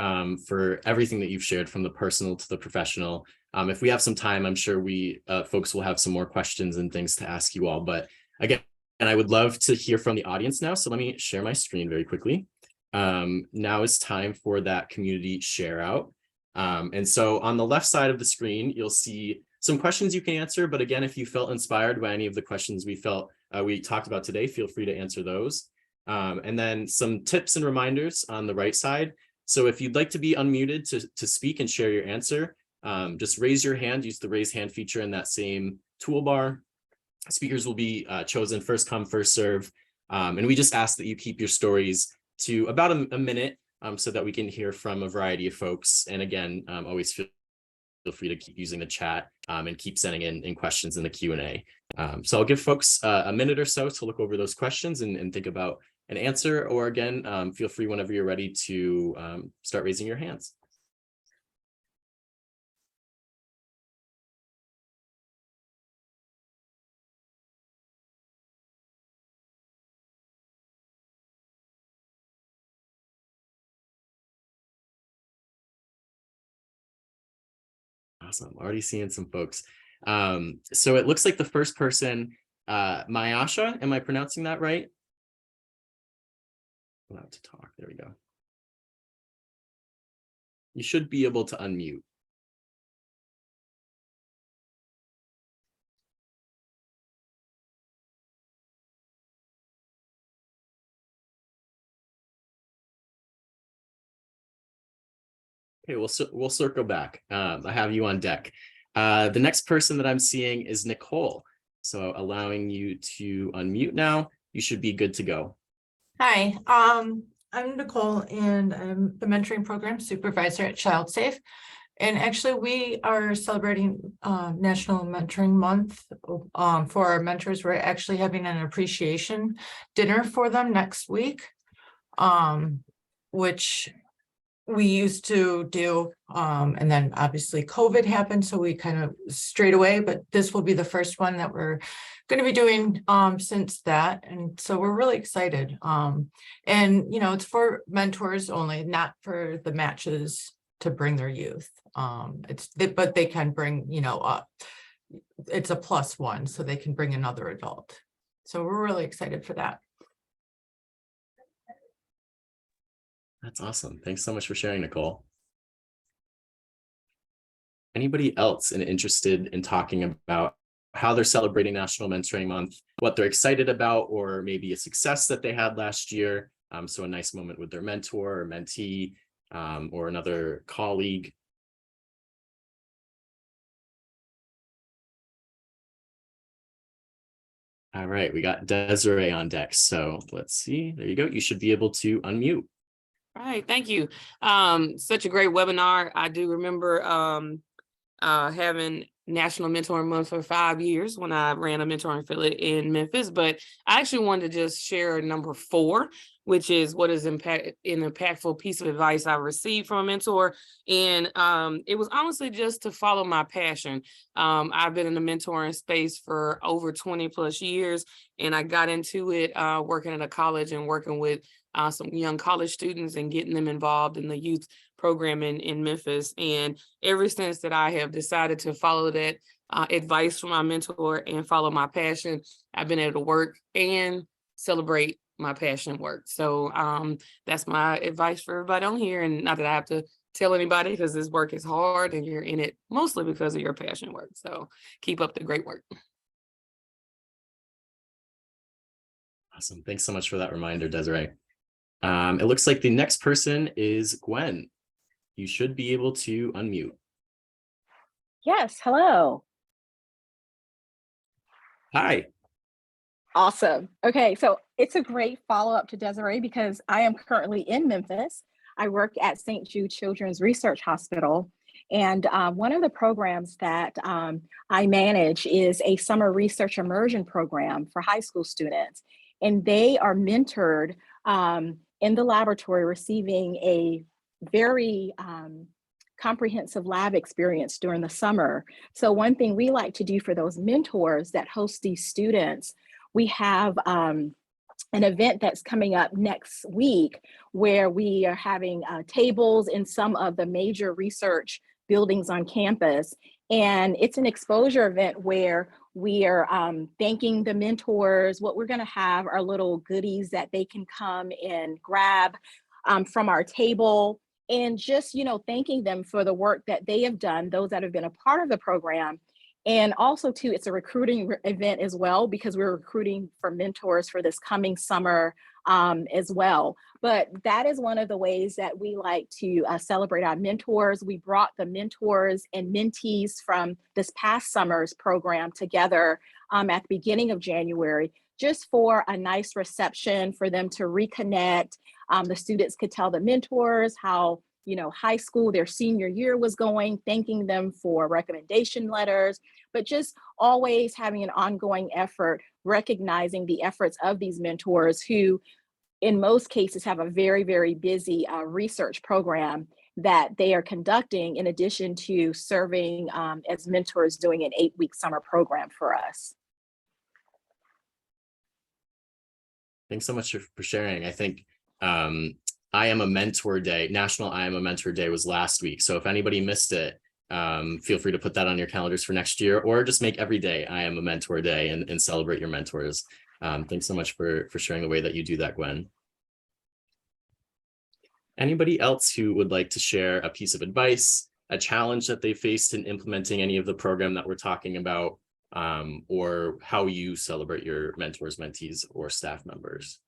for everything that you've shared, from the personal to the professional. If we have some time, I'm sure we folks will have some more questions and things to ask you all. But again, I would love to hear from the audience now. So let me share my screen very quickly. Now is time for that community share out. And so on the left side of the screen, you'll see some questions you can answer. But again, if you felt inspired by any of the questions we talked about today, feel free to answer those. And then some tips and reminders on the right side. So if you'd like to be unmuted to speak and share your answer, just raise your hand, use the raise hand feature in that same toolbar. Speakers will be chosen first come, first serve. And we just ask that you keep your stories to about a minute so that we can hear from a variety of folks. And again, always feel free to keep using the chat and keep sending in questions in the Q&A. So I'll give folks a minute or so to look over those questions and think about an answer, or again, feel free whenever you're ready to start raising your hands. Awesome, already seeing some folks. So it looks like the first person, Mayasha, am I pronouncing that right? Allowed to talk, there we go. You should be able to unmute. Okay, we'll circle back. I have you on deck. The next person that I'm seeing is Nicole. So allowing you to unmute now, you should be good to go. Hi, I'm Nicole, and I'm the mentoring program supervisor at Child Safe. And actually, we are celebrating National Mentoring Month for our mentors. We're actually having an appreciation dinner for them next week, which we used to do, and then obviously COVID happened, so we kind of strayed away, but this will be the first one that we're going to be doing since that, and so we're really excited. And it's for mentors only, not for the matches to bring their youth. But they can bring, it's a +1, so they can bring another adult. So we're really excited for that. That's awesome. Thanks so much for sharing, Nicole. Anybody else interested in talking about how they're celebrating National Mentoring Month, what they're excited about, or maybe a success that they had last year? So a nice moment with their mentor or mentee, or another colleague. All right, we got Desiree on deck. So let's see. There you go. You should be able to unmute. All right, thank you. Such a great webinar. I do remember having National Mentoring Month for 5 years when I ran a mentoring affiliate in Memphis, but I actually wanted to just share number 4, which is what is an impactful piece of advice I received from a mentor. And it was honestly just to follow my passion. I've been in the mentoring space for over 20+ years, and I got into it working at a college and working with some young college students and getting them involved in the youth program in Memphis. And ever since that, I have decided to follow that advice from my mentor and follow my passion. I've been able to work and celebrate my passion work. So that's my advice for everybody on here. And not that I have to tell anybody, because this work is hard and you're in it mostly because of your passion work. So keep up the great work. Awesome. Thanks so much for that reminder, Desiree. It looks like the next person is Gwen. You should be able to unmute. Yes, hello. Hi. Awesome. Okay, so it's a great follow-up to Desiree because I am currently in Memphis. I work at St. Jude Children's Research Hospital. And one of the programs that I manage is a summer research immersion program for high school students. And they are mentored in the laboratory, receiving a very comprehensive lab experience during the summer. So one thing we like to do for those mentors that host these students, we have an event that's coming up next week where we are having tables in some of the major research buildings on campus. And it's an exposure event where we are thanking the mentors. What we're going to have are little goodies that they can come and grab from our table, and just, thanking them for the work that they have done, those that have been a part of the program. And also too, it's a recruiting event as well, because we're recruiting for mentors for this coming summer as well. But that is one of the ways that we like to celebrate our mentors. We brought the mentors and mentees from this past summer's program together at the beginning of January, just for a nice reception for them to reconnect. The students could tell the mentors how high school, their senior year was going, thanking them for recommendation letters, but just always having an ongoing effort, recognizing the efforts of these mentors who, in most cases, have a very, very busy research program that they are conducting, in addition to serving as mentors doing an 8-week summer program for us. Thanks so much for sharing. I think I Am a Mentor Day, National I Am a Mentor Day was last week. So if anybody missed it, feel free to put that on your calendars for next year, or just make every day I Am a Mentor Day and celebrate your mentors. Thanks so much for sharing the way that you do that, Gwen. Anybody else who would like to share a piece of advice, a challenge that they faced in implementing any of the program that we're talking about, or how you celebrate your mentors, mentees, or staff members?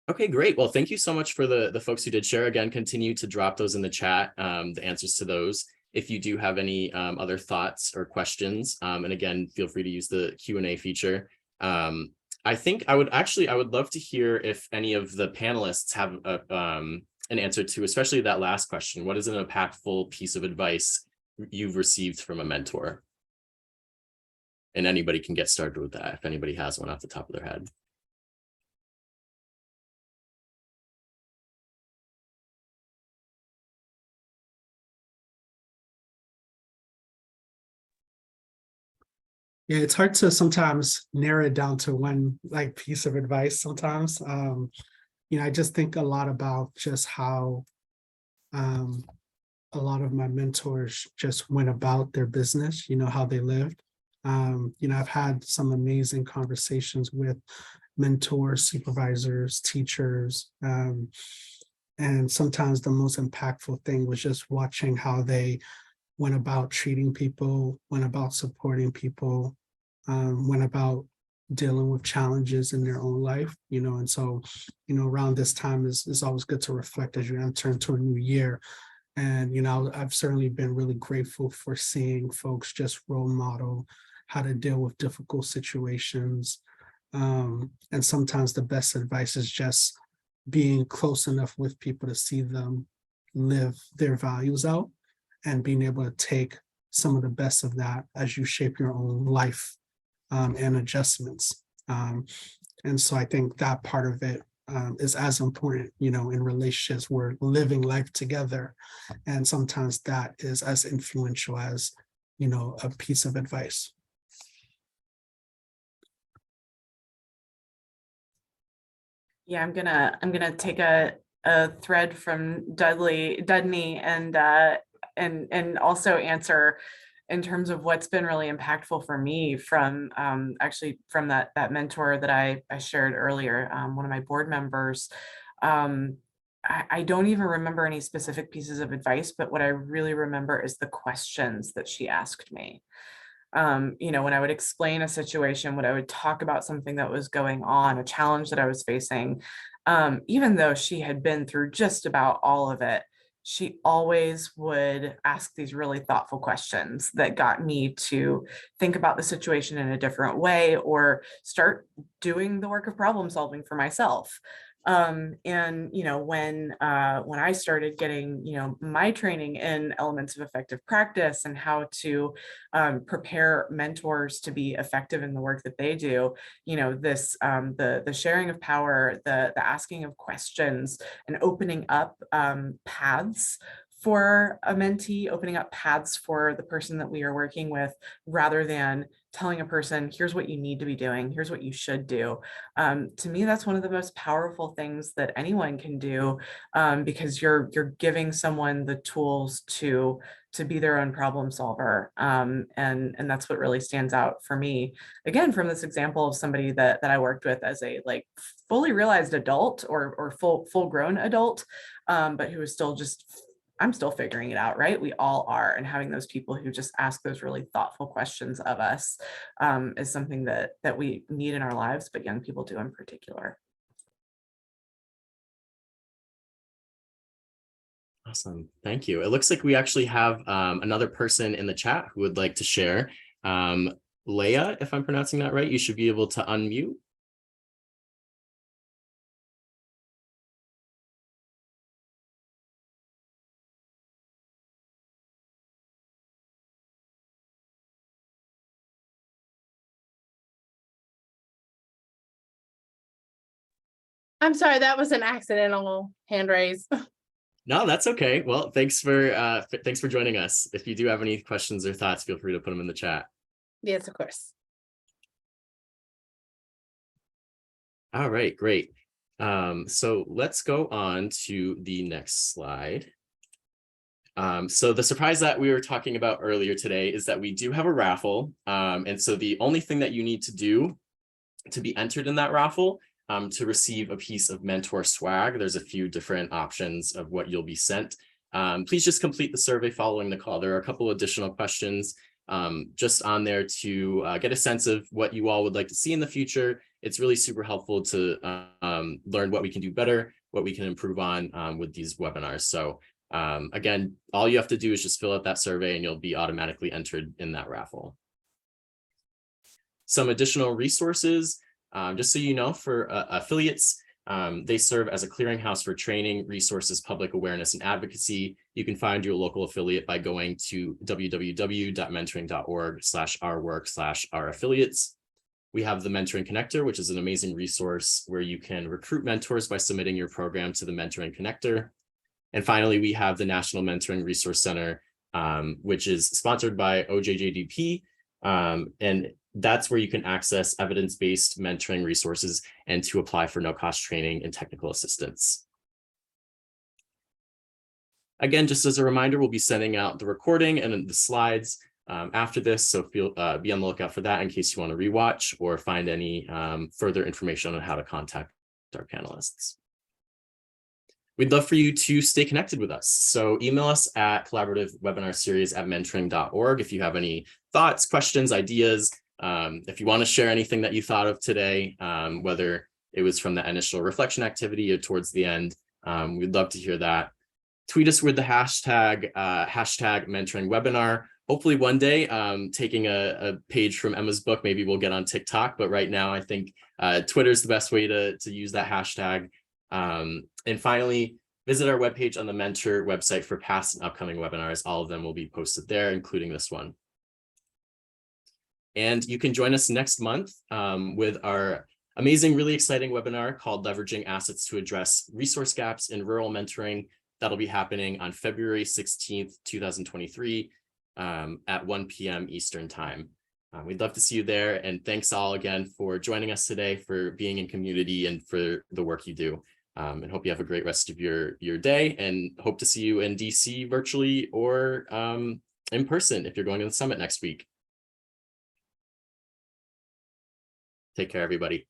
Okay, great. Well, thank you so much for the folks who did share. Again, continue to drop those in the chat, the answers to those. If you do have any other thoughts or questions, and again, feel free to use the Q&A feature. I think I would love to hear if any of the panelists have an answer to, especially that last question. What is an impactful piece of advice you've received from a mentor? And anybody can get started with that if anybody has one off the top of their head. Yeah, it's hard to sometimes narrow it down to one piece of advice sometimes. I just think a lot about just how a lot of my mentors just went about their business, how they lived. I've had some amazing conversations with mentors, supervisors, teachers, and sometimes the most impactful thing was just watching how they went about treating people, went about supporting people, went about dealing with challenges in their own life, and so, around this time is always good to reflect as you enter into a new year. And, I've certainly been really grateful for seeing folks just role model how to deal with difficult situations. And sometimes the best advice is just being close enough with people to see them live their values out, and being able to take some of the best of that as you shape your own life and adjustments. And so I think that part of it is as important, in relationships. We're living life together. And sometimes that is as influential as, a piece of advice. Yeah, I'm gonna take a thread from Dudney and also answer in terms of what's been really impactful for me from actually from that mentor that I shared earlier, one of my board members. I don't even remember any specific pieces of advice, but what I really remember is the questions that she asked me. When I would explain a situation, when I would talk about something that was going on, a challenge that I was facing, even though she had been through just about all of it, she always would ask these really thoughtful questions that got me to think about the situation in a different way or start doing the work of problem solving for myself. And when I started getting my training in elements of effective practice and how to prepare mentors to be effective in the work that they do, this the sharing of power, the asking of questions, and opening up paths for a mentee, opening up paths for the person that we are working with, rather than telling a person, here's what you need to be doing, here's what you should do. To me, that's one of the most powerful things that anyone can do, because you're giving someone the tools to be their own problem solver. And that's what really stands out for me, again, from this example of somebody that I worked with as a fully realized adult or full grown adult, but who was still just, I'm still figuring it out, right? We all are. And having those people who just ask those really thoughtful questions of us is something that we need in our lives, but young people do in particular. Awesome. Thank you. It looks like we actually have another person in the chat who would like to share. Leah, if I'm pronouncing that right, you should be able to unmute. I'm sorry, that was an accidental hand raise. No, that's okay. Well, thanks for joining us. If you do have any questions or thoughts, feel free to put them in the chat. Yes, of course. All right, great. So let's go on to the next slide. So the surprise that we were talking about earlier today is that we do have a raffle. And so the only thing that you need to do to be entered in that raffle, to receive a piece of mentor swag, there's a few different options of what you'll be sent. Please just complete the survey following the call. There are a couple additional questions just on there to get a sense of what you all would like to see in the future. It's really super helpful to learn what we can do better, what we can improve on with these webinars. So again, all you have to do is just fill out that survey and you'll be automatically entered in that raffle. Some additional resources, just so you know, for affiliates, they serve as a clearinghouse for training, resources, public awareness, and advocacy. You can find your local affiliate by going to www.mentoring.org/ourwork/our-affiliates. We have the Mentoring Connector, which is an amazing resource where you can recruit mentors by submitting your program to the Mentoring Connector. And finally, we have the National Mentoring Resource Center, which is sponsored by OJJDP. And that's where you can access evidence-based mentoring resources and to apply for no-cost training and technical assistance. Again, just as a reminder, we'll be sending out the recording and the slides after this, so be on the lookout for that in case you want to rewatch or find any further information on how to contact our panelists. We'd love for you to stay connected with us. So email us at collaborativewebinarseries@mentoring.org if you have any thoughts, questions, ideas. If you want to share anything that you thought of today, whether it was from the initial reflection activity or towards the end, we'd love to hear that. Tweet us with the hashtag mentoring webinar. Hopefully one day, taking a page from Emma's book, maybe we'll get on TikTok, but right now I think Twitter is the best way to use that hashtag. And finally, visit our webpage on the Mentor website for past and upcoming webinars. All of them will be posted there, including this one. And you can join us next month with our amazing, really exciting webinar called Leveraging Assets to Address Resource Gaps in Rural Mentoring. That'll be happening on February 16th, 2023 at 1 p.m. Eastern Time. We'd love to see you there. And thanks all again for joining us today, for being in community and for the work you do. And hope you have a great rest of your day, and hope to see you in DC virtually or in person if you're going to the summit next week. Take care, everybody.